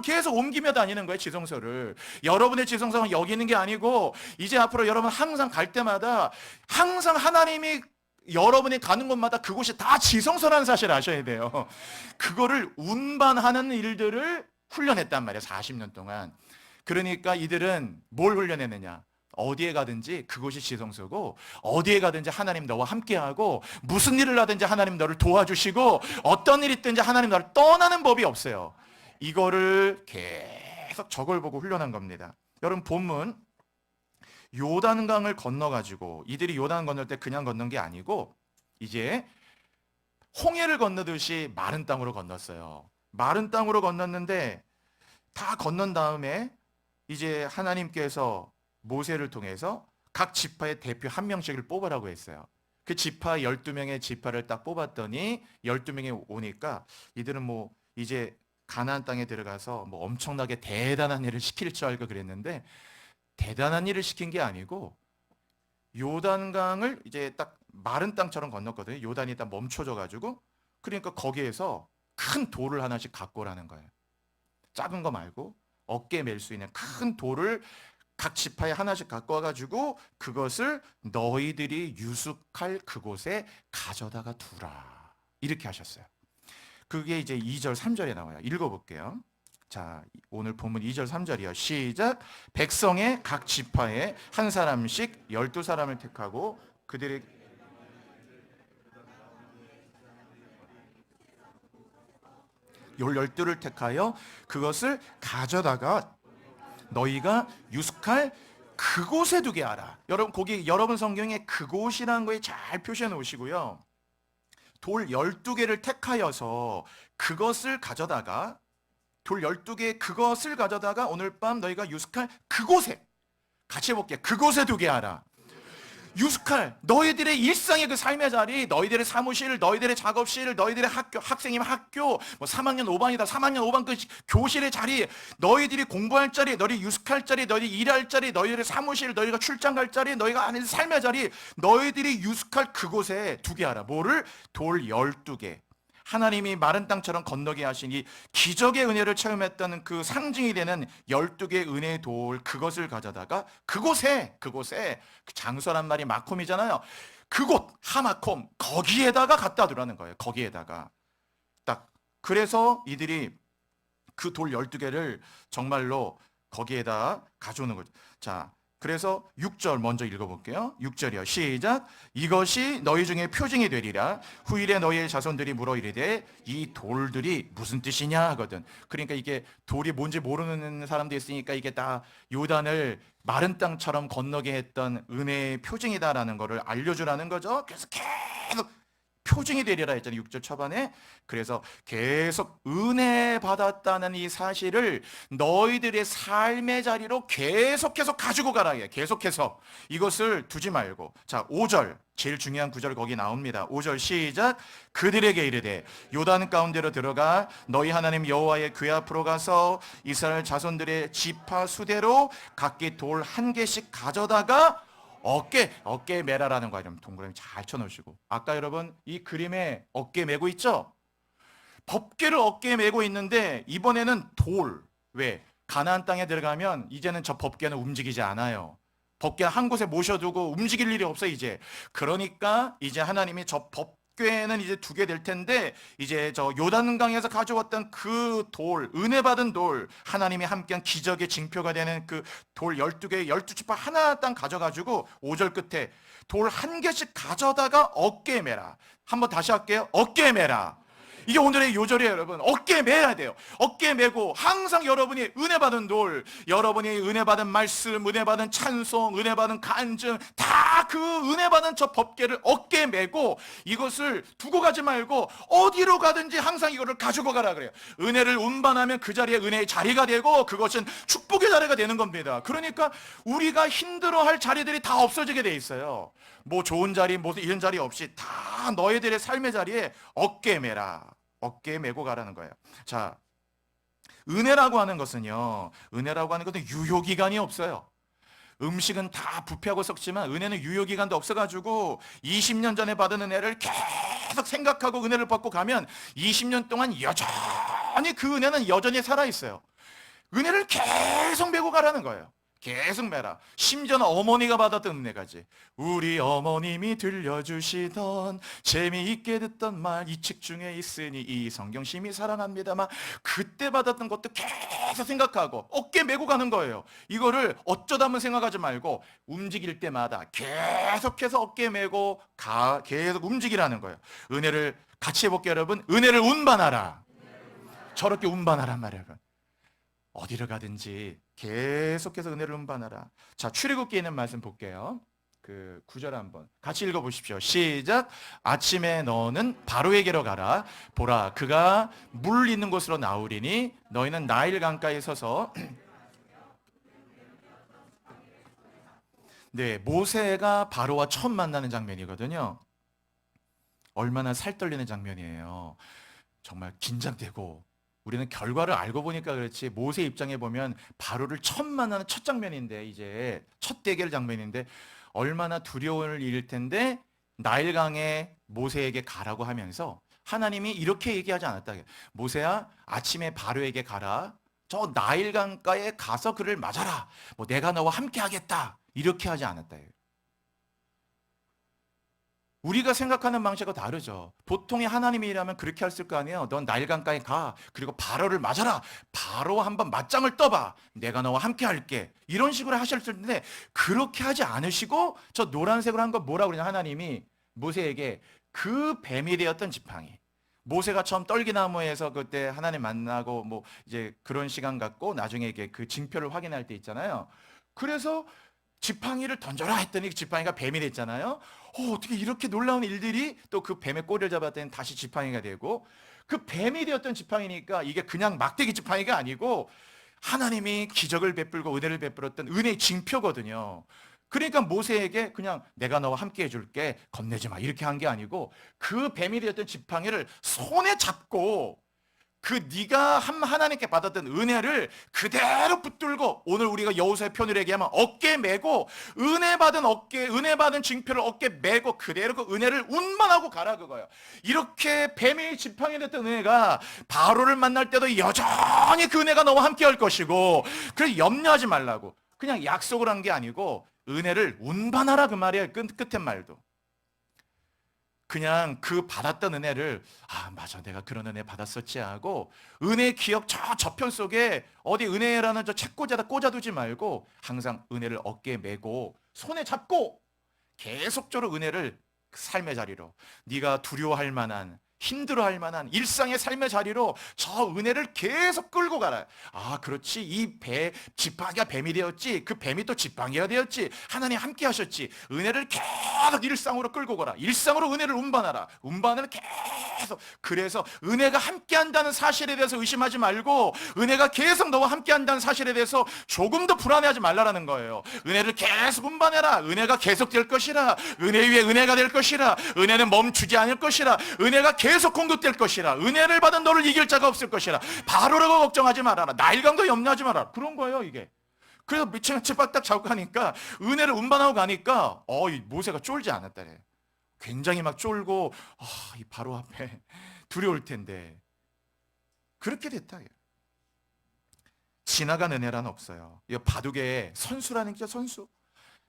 계속 옮기며 다니는 거예요. 지성소를. 여러분의 지성소는 여기 있는 게 아니고, 이제 앞으로 여러분 항상 갈 때마다 항상 하나님이 여러분이 가는 곳마다 그곳이 다 지성소라는 사실을 아셔야 돼요. 그거를 운반하는 일들을 훈련했단 말이에요. 40년 동안. 그러니까 이들은 뭘 훈련했느냐? 어디에 가든지 그곳이 지성소고, 어디에 가든지 하나님 너와 함께하고, 무슨 일을 하든지 하나님 너를 도와주시고, 어떤 일이 있든지 하나님 너를 떠나는 법이 없어요. 이거를 계속 저걸 보고 훈련한 겁니다. 여러분, 본문 요단강을 건너가지고, 이들이 요단 건널 때 그냥 건넌 게 아니고 이제 홍해를 건너듯이 마른 땅으로 건넜어요. 마른 땅으로 건넜는데, 다 건넌 다음에 이제 하나님께서 모세를 통해서 각 지파의 대표 한 명씩을 뽑으라고 했어요. 그 지파 12명의 지파를 딱 뽑았더니 12명이 오니까 이들은 뭐 이제 가나안 땅에 들어가서 뭐 엄청나게 대단한 일을 시킬 줄 알고 그랬는데 대단한 일을 시킨 게 아니고 요단강을 이제 딱 마른 땅처럼 건넜거든요. 요단이 딱 멈춰져 가지고 그러니까 거기에서 큰 돌을 하나씩 갖고 오라는 거예요. 작은 거 말고 어깨에 멜 수 있는 큰 돌을 각 지파에 하나씩 갖고 와가지고 그것을 너희들이 유숙할 그곳에 가져다가 두라. 이렇게 하셨어요. 그게 이제 2절, 3절에 나와요. 읽어볼게요. 자, 오늘 본문 2절, 3절이요. 시작. 백성의 각 지파에 한 사람씩 12사람을 택하고 그들의 열두를 택하여 그것을 가져다가 너희가 유숙할 그곳에 두게 하라. 여러분 거기 여러분 성경에 그곳이라는 거에 잘 표시해 놓으시고요. 돌 12개를 택하여서 그것을 가져다가 돌 12개 그것을 가져다가 오늘 밤 너희가 유숙할 그곳에 같이 해볼게요. 그곳에 두게 하라. 유숙할 너희들의 일상의 그 삶의 자리, 너희들의 사무실, 너희들의 작업실, 너희들의 학교, 학생이면 학교, 뭐 3학년 5반이다 3학년 5반 그 교실의 자리, 너희들이 공부할 자리, 너희들이 유숙할 자리, 너희들이 일할 자리, 너희들의 사무실, 너희가 출장 갈 자리, 너희가 하는 삶의 자리, 너희들이 유숙할 그곳에 두게 하라. 뭐를? 돌 12개. 하나님이 마른 땅처럼 건너게 하신 이 기적의 은혜를 체험했다는 그 상징이 되는 12개의 은혜의 돌, 그것을 가져다가 그곳에 그 장소란 말이 마콤이잖아요. 그곳 하마콤 거기에다가 갖다 두라는 거예요. 거기에다가 딱 그래서 이들이 그 돌 12개를 정말로 거기에다 가져오는 거죠. 자, 그래서 6절 먼저 읽어볼게요. 6절이요. 시작. 이것이 너희 중에 표징이 되리라. 후일에 너희의 자손들이 물어 이르되 이 돌들이 무슨 뜻이냐 하거든. 그러니까 이게 돌이 뭔지 모르는 사람도 있으니까 이게 다 요단을 마른 땅처럼 건너게 했던 은혜의 표징이다라는 것을 알려주라는 거죠. 그래서 계속 표징이 되리라 했잖아요. 6절 초반에. 그래서 계속 은혜 받았다는 이 사실을 너희들의 삶의 자리로 계속해서 가지고 가라. 계속해서 이것을 두지 말고. 자, 5절 제일 중요한 구절 거기 나옵니다. 5절 시작. 그들에게 이르되 요단 가운데로 들어가 너희 하나님 여호와의 궤 앞으로 가서 이스라엘 자손들의 지파 수대로 각기 돌 한 개씩 가져다가 어깨에 매라라는 거예요. 여러분 동그라미 잘 쳐놓으시고 아까 여러분 이 그림에 어깨 메고 있죠? 법궤를 어깨에 메고 있는데 이번에는 돌. 왜? 가나안 땅에 들어가면 이제는 저 법궤는 움직이지 않아요. 법궤 한 곳에 모셔두고 움직일 일이 없어요 이제. 그러니까 이제 하나님이 저 법궤는 이제 두게 될 텐데 이제 저 요단강에서 가져왔던 그 돌, 은혜 받은 돌, 하나님이 함께한 기적의 징표가 되는 그 돌 12개, 12지파 하나 땅 가져가지고 5절 끝에 돌 한 개씩 가져다가 어깨에 매라. 한번 다시 할게요. 어깨에 매라. 이게 오늘의 요절이에요, 여러분. 어깨에 매야 돼요. 어깨에 매고 항상 여러분이 은혜 받은 돌, 여러분이 은혜 받은 말씀, 은혜 받은 찬송, 은혜 받은 간증, 다 그 은혜 받은 저 법궤를 어깨에 매고 이것을 두고 가지 말고 어디로 가든지 항상 이거를 가지고 가라 그래요. 은혜를 운반하면 그 자리에 은혜의 자리가 되고 그것은 축복의 자리가 되는 겁니다. 그러니까 우리가 힘들어할 자리들이 다 없어지게 돼 있어요. 뭐 좋은 자리, 뭐 이런 자리 없이 다 너희들의 삶의 자리에 어깨에 매라. 어깨에 메고 가라는 거예요. 자, 은혜라고 하는 것은요. 은혜라고 하는 것은 유효기간이 없어요. 음식은 다 부패하고 썩지만 은혜는 유효기간도 없어가지고 20년 전에 받은 은혜를 계속 생각하고 은혜를 받고 가면 20년 동안 여전히 그 은혜는 여전히 살아있어요. 은혜를 계속 메고 가라는 거예요. 계속 매라. 심지어는 어머니가 받았던 은혜까지. 우리 어머님이 들려주시던 재미있게 듣던 말 이 책 중에 있으니 이 성경심이 사랑합니다만 그때 받았던 것도 계속 생각하고 어깨 메고 가는 거예요. 이거를 어쩌다 한번 생각하지 말고 움직일 때마다 계속해서 어깨 메고 계속 움직이라는 거예요. 은혜를 같이 해볼게요, 여러분. 은혜를 운반하라. 저렇게 운반하란 말이에요, 여러분. 어디를 가든지 계속해서 은혜를 운반하라. 자, 출애굽기에 있는 말씀 볼게요. 그 9절 한번 같이 읽어보십시오. 시작. 아침에 너는 바로에게로 가라. 보라, 그가 물 있는 곳으로 나오리니 너희는 나일 강가에 서서 네, 모세가 바로와 처음 만나는 장면이거든요. 얼마나 살떨리는 장면이에요. 정말 긴장되고 우리는 결과를 알고 보니까 그렇지 모세 입장에 보면 바로를 처음 만나는 첫 장면인데 이제 첫 대결 장면인데 얼마나 두려운 일일 텐데 나일강에 모세에게 가라고 하면서 하나님이 이렇게 얘기하지 않았다. 모세야 아침에 바로에게 가라. 저 나일강가에 가서 그를 맞아라. 뭐 내가 너와 함께 하겠다. 이렇게 하지 않았다. 우리가 생각하는 방식과 다르죠. 보통의 하나님이라면 그렇게 했을 거 아니에요. 넌 나일강가에 가. 그리고 바로를 맞아라. 바로 한번 맞짱을 떠봐. 내가 너와 함께 할게. 이런 식으로 하셨을 텐데 그렇게 하지 않으시고 저 노란색으로 한 거 뭐라고 그러냐 하나님이 모세에게 그 뱀이 되었던 지팡이. 모세가 처음 떨기나무에서 그때 하나님 만나고 뭐 이제 그런 시간 갖고 나중에 이게 그 징표를 확인할 때 있잖아요. 그래서 지팡이를 던져라 했더니 지팡이가 뱀이 됐잖아요. 어떻게 이렇게 놀라운 일들이 또 그 뱀의 꼬리를 잡았더니 다시 지팡이가 되고 그 뱀이 되었던 지팡이니까 이게 그냥 막대기 지팡이가 아니고 하나님이 기적을 베풀고 은혜를 베풀었던 은혜의 징표거든요. 그러니까 모세에게 그냥 내가 너와 함께 해줄게 겁내지 마 이렇게 한 게 아니고 그 뱀이 되었던 지팡이를 손에 잡고 그 네가 하나님께 받았던 은혜를 그대로 붙들고 오늘 우리가 여호수아의 표현을 얘기하면 어깨에 메고 은혜 받은 징표를 어깨에 메고 그대로 그 은혜를 운반하고 가라 그거예요. 이렇게 뱀이 지팡이 됐던 은혜가 바로를 만날 때도 여전히 그 은혜가 너와 함께 할 것이고 그래서 염려하지 말라고 그냥 약속을 한 게 아니고 은혜를 운반하라 그 말이에요. 끝에 말도. 그냥 그 받았던 은혜를 맞아 내가 그런 은혜 받았었지 하고 은혜의 기억 저 저편 속에 어디 은혜라는 저 책꽂이에다 꽂아두지 말고 항상 은혜를 어깨에 메고 손에 잡고 계속적으로 은혜를 삶의 자리로 네가 두려워할 만한 힘들어할 만한 일상의 삶의 자리로 저 은혜를 계속 끌고 가라. 그렇지. 이 지팡이가 뱀이 되었지. 그 뱀이 또 지팡이가 되었지. 하나님 함께 하셨지. 은혜를 계속 일상으로 끌고 가라. 일상으로 은혜를 운반하라. 운반을 계속. 그래서 은혜가 함께 한다는 사실에 대해서 의심하지 말고 은혜가 계속 너와 함께 한다는 사실에 대해서 조금도 불안해하지 말라라는 거예요. 은혜를 계속 운반해라. 은혜가 계속 될 것이라. 은혜 위에 은혜가 될 것이라. 은혜는 멈추지 않을 것이라. 은혜가 계속 공급될 것이라. 은혜를 받은 너를 이길 자가 없을 것이라. 바로라고 걱정하지 말아라. 나일강도 염려하지 마라. 그런 거예요 이게. 그래서 미친같이 빡딱 잡고 가니까 은혜를 운반하고 가니까 이 모세가 쫄지 않았다래. 굉장히 막 쫄고 이 바로 앞에 두려울 텐데 그렇게 됐다. 지나간 은혜란 없어요. 이 바둑의 선수라는 게 선수.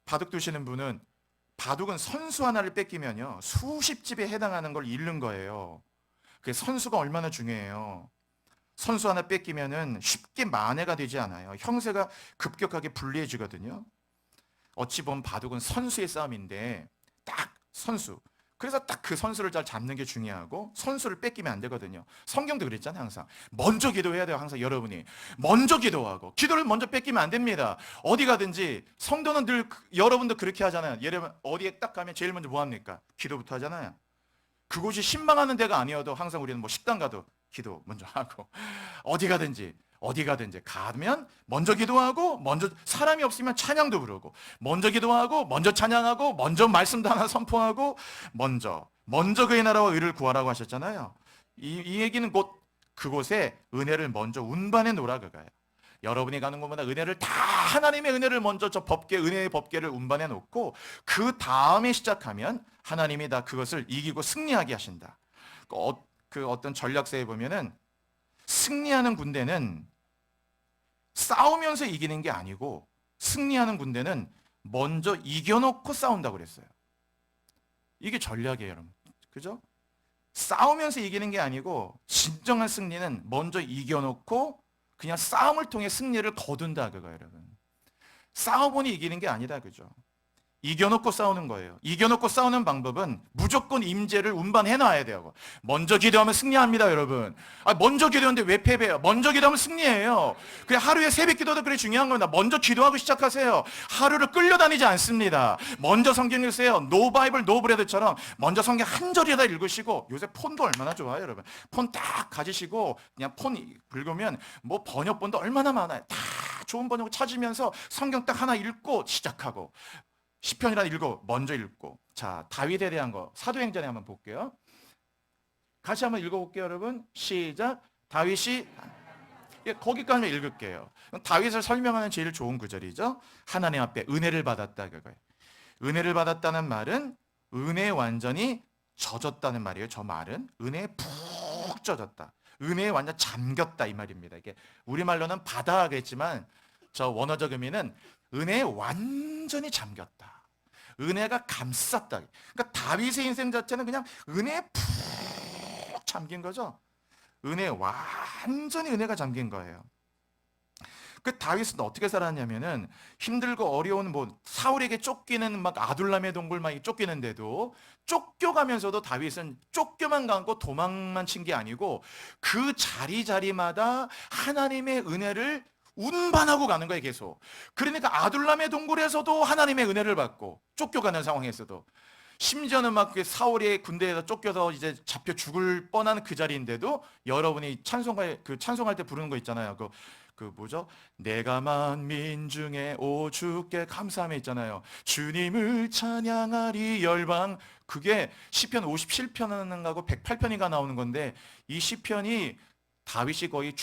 바둑 두시는 분은 바둑은 선수 하나를 뺏기면요 수십 집에 해당하는 걸 잃는 거예요. 그 선수가 얼마나 중요해요. 선수 하나 뺏기면은 쉽게 만회가 되지 않아요. 형세가 급격하게 불리해지거든요. 어찌 보면 바둑은 선수의 싸움인데 딱 선수. 그래서 딱 그 선수를 잘 잡는 게 중요하고 선수를 뺏기면 안 되거든요. 성경도 그랬잖아요. 항상 먼저 기도해야 돼요. 항상 여러분이 먼저 기도하고 기도를 먼저 뺏기면 안 됩니다. 어디 가든지 성도는 늘 여러분도 그렇게 하잖아요. 예를 들면 어디에 딱 가면 제일 먼저 뭐 합니까? 기도부터 하잖아요. 그곳이 신방하는 데가 아니어도 항상 우리는 뭐 식당 가도 기도 먼저 하고 어디 가든지 가면 먼저 기도하고 먼저 사람이 없으면 찬양도 부르고 먼저 기도하고 먼저 찬양하고 먼저 말씀도 하나 선포하고 먼저 그의 나라와 의를 구하라고 하셨잖아요. 이 얘기는 곧 그곳에 은혜를 먼저 운반해 놓으라 그거예요. 여러분이 가는 곳마다 은혜를 다 하나님의 은혜를 먼저 저 은혜의 법궤를 운반해 놓고 그 다음에 시작하면 하나님이 다 그것을 이기고 승리하게 하신다. 그 어떤 전략서에 보면은 승리하는 군대는 싸우면서 이기는 게 아니고 승리하는 군대는 먼저 이겨놓고 싸운다고 그랬어요. 이게 전략이에요, 여러분. 그죠? 싸우면서 이기는 게 아니고 진정한 승리는 먼저 이겨놓고 그냥 싸움을 통해 승리를 거둔다 그거예요, 여러분. 싸워보니 이기는 게 아니다, 그죠? 이겨놓고 싸우는 거예요. 이겨놓고 싸우는 방법은 무조건 임재를 운반해 놔야 돼요. 먼저 기도하면 승리합니다, 여러분. 먼저 기도하는데 왜 패배해요? 먼저 기도하면 승리해요. 그냥 하루에 새벽 기도도 그래 중요한 겁니다. 먼저 기도하고 시작하세요. 하루를 끌려다니지 않습니다. 먼저 성경 읽으세요. 노 바이블 노 브레드처럼 먼저 성경 한 절이다 읽으시고 요새 폰도 얼마나 좋아요, 여러분. 폰 딱 가지시고 그냥 폰 긁으면 뭐 번역본도 얼마나 많아요. 다 좋은 번역을 찾으면서 성경 딱 하나 읽고 시작하고 시편이라 먼저 읽고. 자, 다윗에 대한 거 사도행전에 한번 볼게요. 같이 한번 읽어볼게요, 여러분. 시작. 다윗이 거기까지만 읽을게요. 다윗을 설명하는 제일 좋은 구절이죠. 하나님 앞에 은혜를 받았다 그거예요. 은혜를 받았다는 말은 은혜에 완전히 젖었다는 말이에요. 저 말은 은혜에 푹 젖었다. 은혜에 완전 잠겼다 이 말입니다. 이게 우리말로는 바다겠지만 저 원어적 의미는 은혜에 완전히 잠겼다. 은혜가 감쌌다. 그러니까 다윗의 인생 자체는 그냥 은혜에 푹 잠긴 거죠. 은혜에 완전히 은혜가 잠긴 거예요. 그 다윗은 어떻게 살았냐면은 힘들고 어려운 뭐 사울에게 쫓기는 막 아둘람의 동굴 막 쫓기는데도 쫓겨가면서도 다윗은 쫓겨만 가고 도망만 친 게 아니고 그 자리자리마다 하나님의 은혜를 운반하고 가는 거예요, 계속. 그러니까 아둘람의 동굴에서도 하나님의 은혜를 받고 쫓겨가는 상황에서도 심지어는 막 사울의 군대에서 쫓겨서 이제 잡혀 죽을 뻔한 그 자리인데도 여러분이 찬송할 때 부르는 거 있잖아요. 그 뭐죠? 내가 만민 중에 오 주께 감사함에 있잖아요. 주님을 찬양하리 열방. 그게 시편 57편하고 108편인가 나오는 건데 이 시편이 다윗이 거의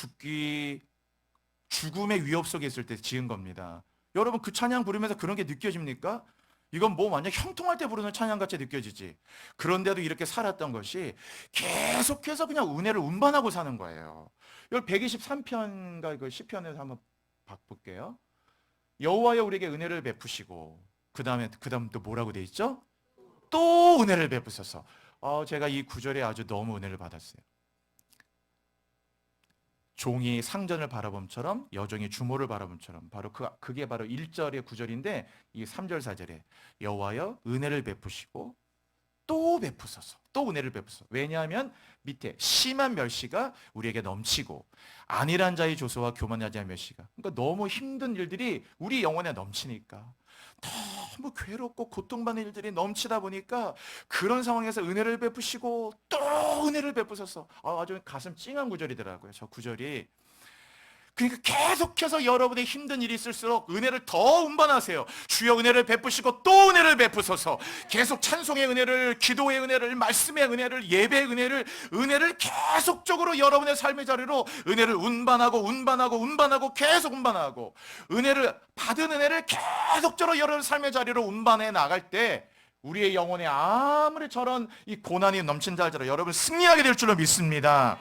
죽음의 위협 속에 있을 때 지은 겁니다. 여러분 그 찬양 부르면서 그런 게 느껴집니까? 이건 뭐 완전 형통할 때 부르는 찬양같이 느껴지지. 그런데도 이렇게 살았던 것이 계속해서 그냥 은혜를 운반하고 사는 거예요. 여기 123편과 그 시편에서 한번 바꿀게요. 여호와여 우리에게 은혜를 베푸시고 그다음 또 뭐라고 돼 있죠? 또 은혜를 베푸셔서. 제가 이 구절에 아주 너무 은혜를 받았어요. 종이 상전을 바라봄처럼 여종이 주모를 바라봄처럼 바로 그게 바로 1절의 구절인데 이 3절 4절에 여호와여 은혜를 베푸시고 또 베푸소서. 또 은혜를 베푸소서. 왜냐하면 밑에 심한 멸시가 우리에게 넘치고 안일한 자의 조소와 교만하지 않은 멸시가. 그러니까 너무 힘든 일들이 우리 영혼에 넘치니까 너무 괴롭고 고통받는 일들이 넘치다 보니까 그런 상황에서 은혜를 베푸시고 또 은혜를 베푸셔서 아주 가슴 찡한 구절이더라고요. 저 구절이. 그러니까 계속해서 여러분의 힘든 일이 있을수록 은혜를 더 운반하세요. 주여 은혜를 베푸시고 또 은혜를 베푸소서. 계속 찬송의 은혜를, 기도의 은혜를, 말씀의 은혜를, 예배의 은혜를 계속적으로 여러분의 삶의 자리로 은혜를 운반하고 계속 운반하고 받은 은혜를 계속적으로 여러분의 삶의 자리로 운반해 나갈 때 우리의 영혼에 아무리 저런 이 고난이 넘친다 할지라도 여러분 승리하게 될 줄로 믿습니다.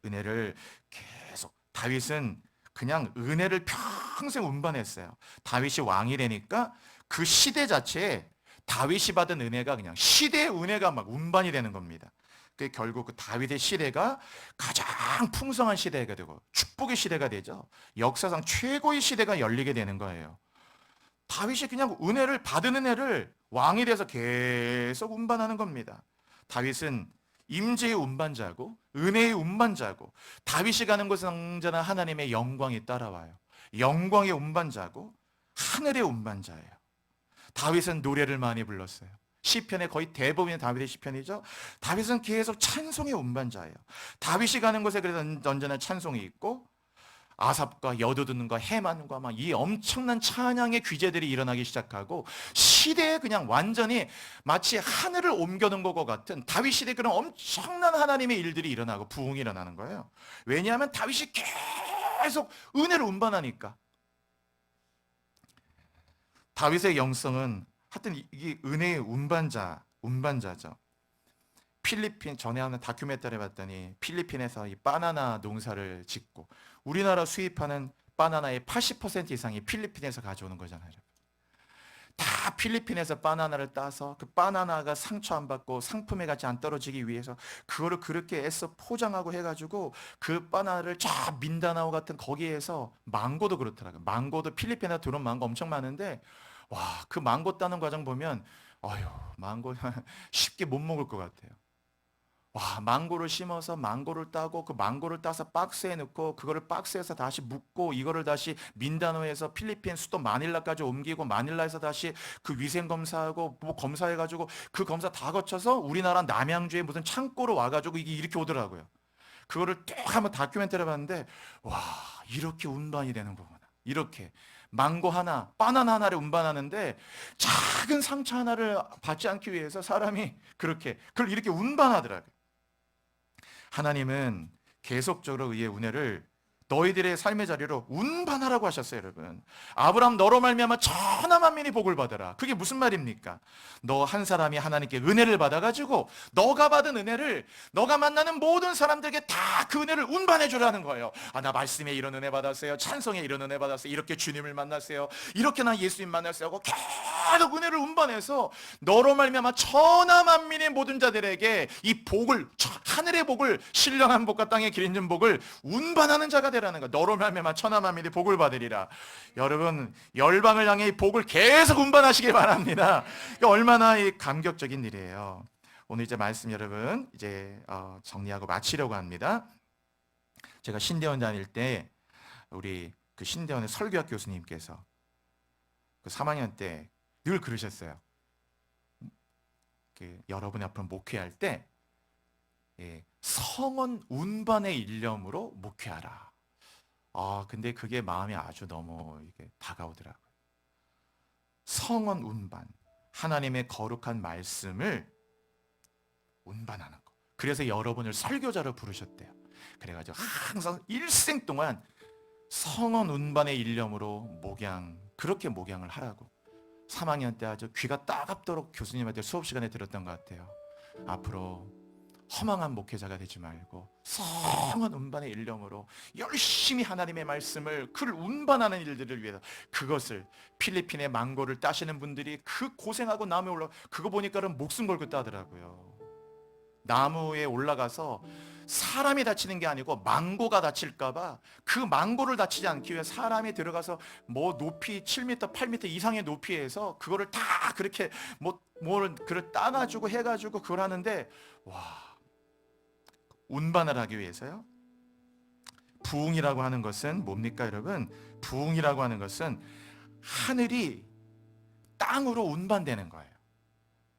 은혜를 다윗은 그냥 은혜를 평생 운반했어요. 다윗이 왕이 되니까 그 시대 자체에 다윗이 받은 은혜가 그냥 시대의 은혜가 막 운반이 되는 겁니다. 그 결국 그 다윗의 시대가 가장 풍성한 시대가 되고 축복의 시대가 되죠. 역사상 최고의 시대가 열리게 되는 거예요. 다윗이 그냥 받은 은혜를 왕이 돼서 계속 운반하는 겁니다. 다윗은 임재의 운반자고 은혜의 운반자고 다윗이 가는 곳은 언제나 하나님의 영광이 따라와요. 영광의 운반자고 하늘의 운반자예요. 다윗은 노래를 많이 불렀어요. 시편의 거의 대부분이 다윗의 시편이죠. 다윗은 계속 찬송의 운반자예요. 다윗이 가는 곳에 그래서 언제나 찬송이 있고 아삽과 여두둔과 해만과 막 이 엄청난 찬양의 귀재들이 일어나기 시작하고 시대에 그냥 완전히 마치 하늘을 옮겨놓은 것과 같은 다윗 시대에 그런 엄청난 하나님의 일들이 일어나고 부흥이 일어나는 거예요. 왜냐하면 다윗이 계속 은혜를 운반하니까. 다윗의 영성은 하여튼 이게 은혜의 운반자죠. 필리핀 전에 하는 다큐멘터리 봤더니 필리핀에서 이 바나나 농사를 짓고 우리나라 수입하는 바나나의 80% 이상이 필리핀에서 가져오는 거잖아요. 다 필리핀에서 바나나를 따서 그 바나나가 상처 안 받고 상품의 가치 안 떨어지기 위해서 그거를 그렇게 애써 포장하고 해가지고 그 바나나를 쫙 민다나오 같은 거기에서 망고도 그렇더라고요. 망고도 필리핀에 들어온 망고 엄청 많은데 와, 그 망고 따는 과정 보면 망고 쉽게 못 먹을 것 같아요. 와, 망고를 심어서 망고를 따고 그 망고를 따서 박스에 넣고 그거를 박스에서 다시 묶고 이거를 다시 민다노에서 필리핀 수도 마닐라까지 옮기고 마닐라에서 다시 그 위생 검사하고 뭐 검사해가지고 그 검사 다 거쳐서 우리나라 남양주에 무슨 창고로 와가지고 이게 이렇게 오더라고요. 그거를 쭉 한번 다큐멘터리 봤는데 와, 이렇게 운반이 되는 거구나. 이렇게 망고 하나, 바나나 하나를 운반하는데 작은 상처 하나를 받지 않기 위해서 사람이 그걸 이렇게 운반하더라고요. 하나님은 계속적으로 의의 은혜를 너희들의 삶의 자리로 운반하라고 하셨어요, 여러분. 아브라함 너로 말미암아 천하 만민이 복을 받으라. 그게 무슨 말입니까? 너 한 사람이 하나님께 은혜를 받아가지고 너가 받은 은혜를 너가 만나는 모든 사람들에게 다 그 은혜를 운반해 주라는 거예요. 아, 나 말씀에 이런 은혜 받았어요. 찬송에 이런 은혜 받았어요. 이렇게 주님을 만났어요. 이렇게 나 예수님 만났어요 하고 계속 은혜를 운반해서 너로 말미암아 천하 만민의 모든 자들에게 이 복을, 하늘의 복을, 신령한 복과 땅에 기린진 복을 운반하는 자가 되라는 거. 너로 말미암아 천하 만민이 복을 받으리라. 여러분, 열방을 향해 이 복을 계속 운반하시길 바랍니다. 얼마나 이 감격적인 일이에요. 오늘 이제 말씀 여러분 이제 정리하고 마치려고 합니다. 제가 신대원 다닐 때 우리 그 신대원의 설교학 교수님께서 그 3학년 때 늘 그러셨어요. 그 여러분 앞으로 목회할 때 성원 운반의 일념으로 목회하라. 근데 그게 마음이 아주 너무 이게 다가오더라고요. 성원 운반, 하나님의 거룩한 말씀을 운반하는 거. 그래서 여러분을 설교자로 부르셨대요. 그래가지고 항상 일생 동안 성원 운반의 일념으로 그렇게 목양을 하라고. 3학년 때 아주 귀가 따갑도록 교수님한테 수업 시간에 들었던 것 같아요. 앞으로 허망한 목회자가 되지 말고 성원 운반의 일념으로 열심히 하나님의 말씀을 그를 운반하는 일들을 위해서, 그것을 필리핀의 망고를 따시는 분들이 그 고생하고 나무에 올라, 그거 보니까는 목숨 걸고 따더라고요. 나무에 올라가서 사람이 다치는 게 아니고 망고가 다칠까봐 그 망고를 다치지 않기 위해 사람이 들어가서 뭐 높이 7m, 8m 이상의 높이에서 그거를 다 그렇게 그걸 따가지고 해가지고 그걸 하는데, 와, 운반을 하기 위해서요. 부흥이라고 하는 것은 뭡니까, 여러분? 부흥이라고 하는 것은 하늘이 땅으로 운반되는 거예요.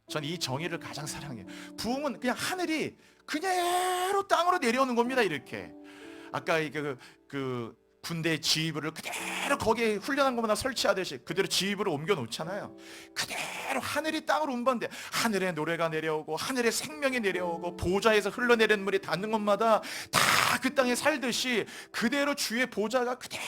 전 이 정의를 가장 사랑해요. 부흥은 그냥 하늘이 그대로 땅으로 내려오는 겁니다. 이렇게 아까 그 군대 지휘부를 그대로 거기에 훈련한 것마다 설치하듯이 그대로 지휘부를 옮겨 놓잖아요. 그대로 하늘이 땅으로 운반돼. 하늘에 노래가 내려오고 하늘에 생명이 내려오고 보좌에서 흘러내리는 물이 닿는 것마다 다 그 땅에 살듯이 그대로 주의 보좌가 그대로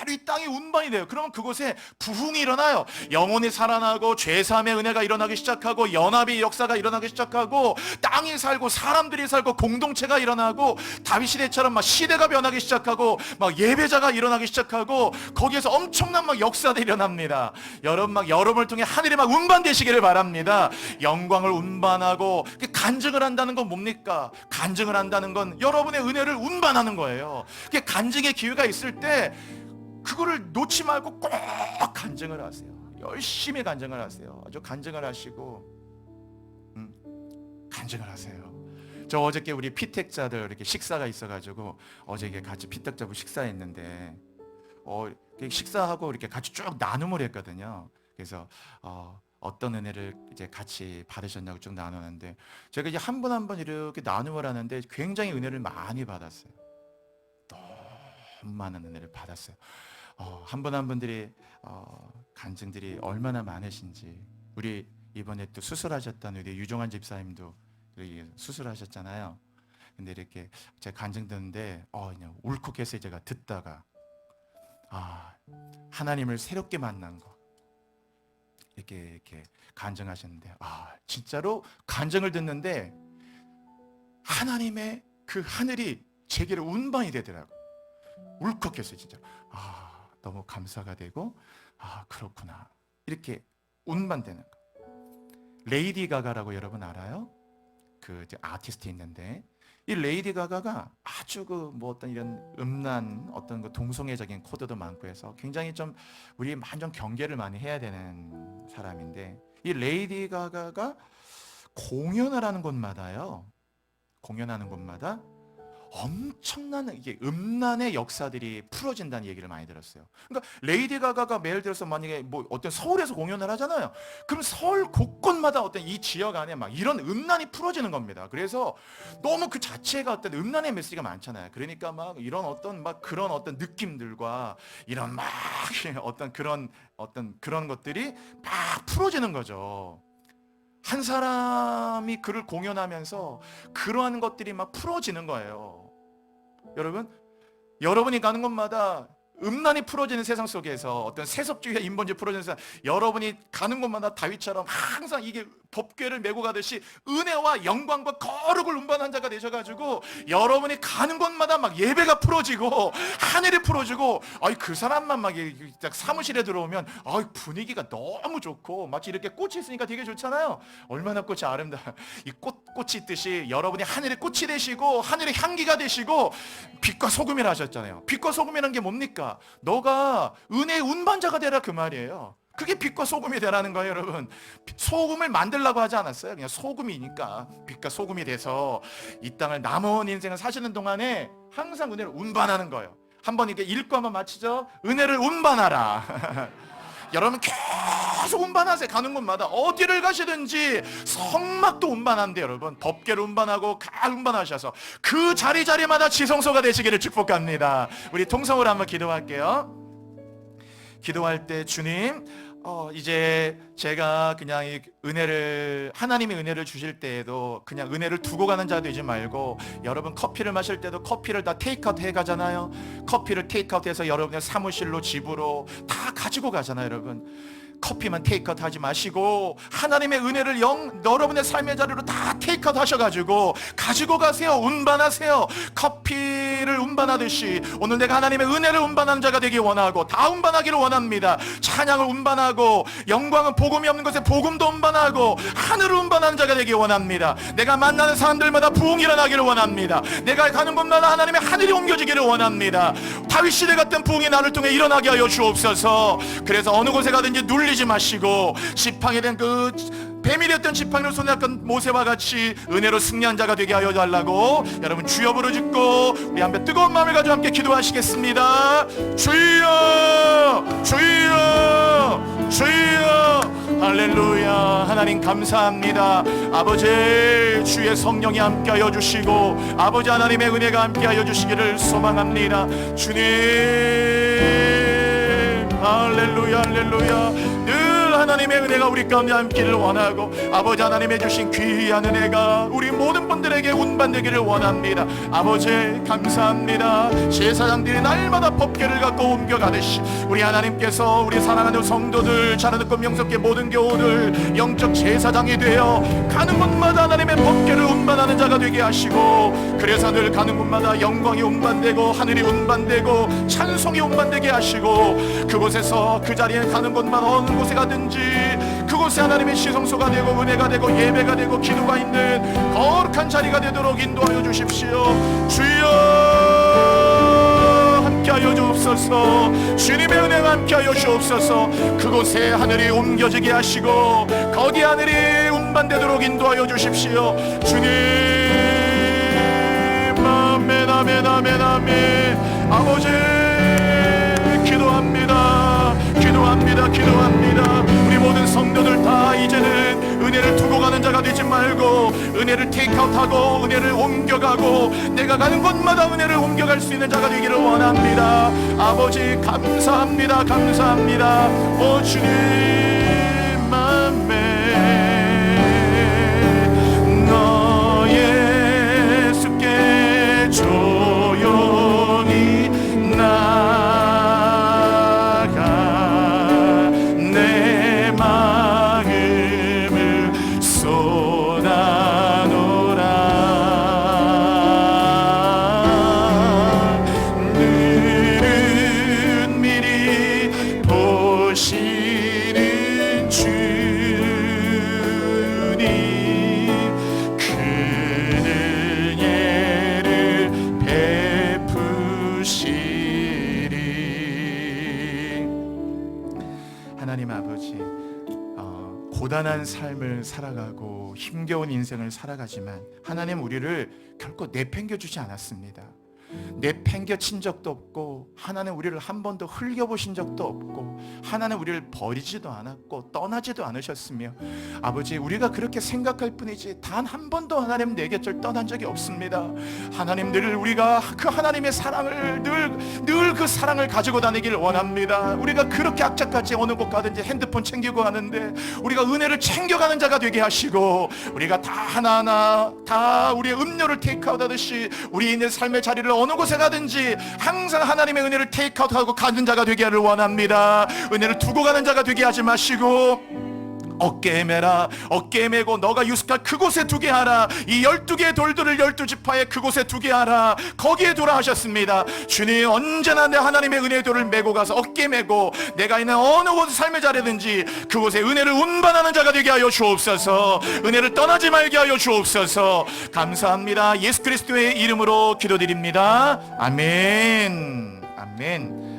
이 땅에 운반이 돼요. 그러면 그곳에 부흥이 일어나요. 영혼이 살아나고 죄사함의 은혜가 일어나기 시작하고 연합의 역사가 일어나기 시작하고 땅이 살고 사람들이 살고 공동체가 일어나고 다윗 시대처럼 막 시대가 변하기 시작하고 막 예배자가 일어나기 시작하고 거기에서 엄청난 막 역사가 일어납니다. 여러분, 막 여러분을 통해 하늘이 막 운반되시기를 바랍니다. 영광을 운반하고 간증을 한다는 건 뭡니까? 간증을 한다는 건 여러분의 은혜를 운반하는 거예요. 간증의 기회가 있을 때 그거를 놓지 말고 꼭 간증을 하세요. 열심히 간증을 하세요. 아주 간증을 하시고 간증을 하세요. 저 어저께 우리 피택자들 이렇게 식사가 있어가지고 어저께 같이 피택자부 식사했는데 식사하고 이렇게 같이 쭉 나눔을 했거든요. 그래서 어떤 은혜를 이제 같이 받으셨냐고 쭉 나누는데 제가 이제 한 분 한 분 이렇게 나눔을 하는데 굉장히 은혜를 많이 받았어요. 너무 많은 은혜를 받았어요. 한 분 한 분들이 간증들이 얼마나 많으신지. 우리 이번에 또 수술하셨던 우리 유종환 집사님도 수술하셨잖아요. 근데 이렇게 제가 간증 듣는데 그냥 울컥해서 제가 듣다가 하나님을 새롭게 만난 거 이렇게 간증하셨는데 진짜로 간증을 듣는데 하나님의 그 하늘이 제게로 운반이 되더라고요. 울컥했어요. 진짜 너무 감사가 되고 그렇구나 이렇게 운반되는 거. 레이디 가가라고 여러분 알아요? 그 아티스트 있는데 이 레이디 가가가 아주 어떤 이런 음란 어떤 동성애적인 코드도 많고 해서 굉장히 좀 우리 좀 경계를 많이 해야 되는 사람인데 이 레이디 가가가 공연을 하는 곳마다요. 공연하는 곳마다 엄청난 이게 음란의 역사들이 풀어진다는 얘기를 많이 들었어요. 그러니까 레이디 가가가 예를 들어서 만약에 어떤 서울에서 공연을 하잖아요. 그럼 서울 곳곳마다 어떤 이 지역 안에 막 이런 음란이 풀어지는 겁니다. 그래서 너무 그 자체가 어떤 음란의 메시지가 많잖아요. 그러니까 막 이런 그런 어떤 느낌들과 이런 막 그런 것들이 막 풀어지는 거죠. 한 사람이 그를 공연하면서 그러한 것들이 막 풀어지는 거예요. 여러분, 여러분이 가는 곳마다 음란이 풀어지는 세상 속에서, 어떤 세속주의와 인본주의 풀어지는 세상, 여러분이 가는 곳마다 다윗처럼 항상 이게 법궤를 메고 가듯이 은혜와 영광과 거룩을 운반한 자가 되셔가지고 여러분이 가는 곳마다 막 예배가 풀어지고 하늘이 풀어지고, 그 사람만 막 사무실에 들어오면 분위기가 너무 좋고 마치 이렇게 꽃이 있으니까 되게 좋잖아요. 얼마나 꽃이 아름다워. 이 꽃이 있듯이 여러분이 하늘의 꽃이 되시고 하늘의 향기가 되시고, 빛과 소금이라 하셨잖아요. 빛과 소금이라는 게 뭡니까? 너가 은혜의 운반자가 되라, 그 말이에요. 그게 빛과 소금이 되라는 거예요, 여러분. 소금을 만들라고 하지 않았어요. 그냥 소금이니까 빛과 소금이 돼서 이 땅을 남은 인생을 사시는 동안에 항상 은혜를 운반하는 거예요. 한번 이렇게 읽고 한번 마치죠. 은혜를 운반하라. 여러분 계속 운반하세요. 가는 곳마다 어디를 가시든지 성막도 운반한대, 여러분. 법궤를 운반하고 운반하셔서 그 자리자리마다 지성소가 되시기를 축복합니다. 우리 통성으로 한번 기도할게요. 기도할 때, 주님, 이제 제가 그냥 이 은혜를, 하나님의 은혜를 주실 때에도 그냥 은혜를 두고 가는 자 되지 말고, 여러분 커피를 마실 때도 커피를 다 테이크아웃 해 가잖아요. 커피를 테이크아웃 해서 여러분의 사무실로, 집으로 다 가지고 가잖아요, 여러분. 커피만 테이크아웃 하지 마시고 하나님의 은혜를 여러분의 삶의 자리로 다 테이크아웃 하셔가지고 가지고 가세요. 운반하세요. 커피를 운반하듯이 오늘 내가 하나님의 은혜를 운반하는 자가 되기 원하고, 다 운반하기를 원합니다. 찬양을 운반하고, 영광은 복음이 없는 것에 복음도 운반하고, 하늘을 운반하는 자가 되기 원합니다. 내가 만나는 사람들마다 부흥이 일어나기를 원합니다. 내가 가는 곳마다 하나님의 하늘이 옮겨지기를 원합니다. 다윗 시대 같은 부흥이 나를 통해 일어나게 하여 주옵소서. 그래서 어느 곳에 가든지 눌리지 마시고, 지팡이 된 그 뱀이 됐던 지팡이를 손에 잡던 모세와 같이 은혜로 승리한 자가 되게 하여 달라고 여러분 주여 부르짖고 우리 한번 뜨거운 마음을 가지고 함께 기도하시겠습니다. 주여, 주여, 주여. 할렐루야. 하나님 감사합니다. 아버지, 주의 성령이 함께하여 주시고 아버지 하나님의 은혜가 함께하여 주시기를 소망합니다. 주님, 할렐루야, 할렐루야. 늘 하나님의 은혜가 우리 가운데 함께를 원하고, 아버지 하나님의 주신 귀한 은혜가 우리 모든 분들에게 운반되기를 원합니다. 아버지 감사합니다. 제사장들이 날마다 법궤를 갖고 옮겨가듯이 우리 하나님께서 우리 사랑하는 성도들, 자라듣고 명석계 모든 교우들 영적 제사장이 되어 가는 곳마다 하나님의 법궤를 운반하는 자가 되게 하시고, 그래서 늘 가는 곳마다 영광이 운반되고 하늘이 운반되고 찬송이 운반되게 하시고, 그곳에서 그 자리에 가는 곳마다 어느 곳에 가든지 그곳에 하나님의 시성소가 되고 은혜가 되고 예배가 되고 기도가 있는 거룩한 자리가 되도록 인도하여 주십시오. 주여, 함께하여 주옵소서. 주님의 은혜가 함께하여 주옵소서. 그곳에 하늘이 옮겨지게 하시고 거기 하늘이 운반되도록 인도하여 주십시오. 주님, 아멘, 아멘, 아멘, 아멘. 아버지 기도합니다. 기도합니다. 기도합니다. 우리 모든 성도들 다 이제는 은혜를 두고 가는 자가 되지 말고 은혜를 테이크아웃하고 은혜를 옮겨가고 내가 가는 곳마다 은혜를 옮겨갈 수 있는 자가 되기를 원합니다. 아버지 감사합니다. 감사합니다. 오 주님, 아멘. 너의 숲께 조용히 고단한 삶을 살아가고 힘겨운 인생을 살아가지만 하나님 우리를 결코 내팽겨주지 않았습니다. 내팽겨친 적도 없고 하나님 우리를 한 번도 흘겨보신 적도 없고 하나님 우리를 버리지도 않았고 떠나지도 않으셨으며 아버지 우리가 그렇게 생각할 뿐이지 단 한 번도 하나님 내 곁을 떠난 적이 없습니다. 하나님 늘 우리가 그 하나님의 사랑을 늘 그 사랑을 가지고 다니길 원합니다. 우리가 그렇게 악착같이 어느 곳 가든지 핸드폰 챙기고 가는데 우리가 은혜를 챙겨가는 자가 되게 하시고 우리가 다 하나하나 다 우리의 음료를 테이크아웃 하듯이 우리 있는 삶의 자리를 어느 곳 곳에 가든지 항상 하나님의 은혜를 테이크아웃하고 가는 자가 되게 하를 원합니다. 은혜를 두고 가는 자가 되게 하지 마시고 어깨에 매라. 어깨에 매고 너가 유숙할 그곳에 두게 하라. 이 12개의 돌들을 12지파에 그곳에 두게 하라. 거기에 두라 하셨습니다. 주님, 언제나 내 하나님의 은혜의 돌을 메고 가서 어깨에 메고 내가 있는 어느 곳 삶의 자리든지 그곳에 은혜를 운반하는 자가 되게 하여 주옵소서. 은혜를 떠나지 말게 하여 주옵소서. 감사합니다. 예수 그리스도의 이름으로 기도드립니다. 아멘. 아멘.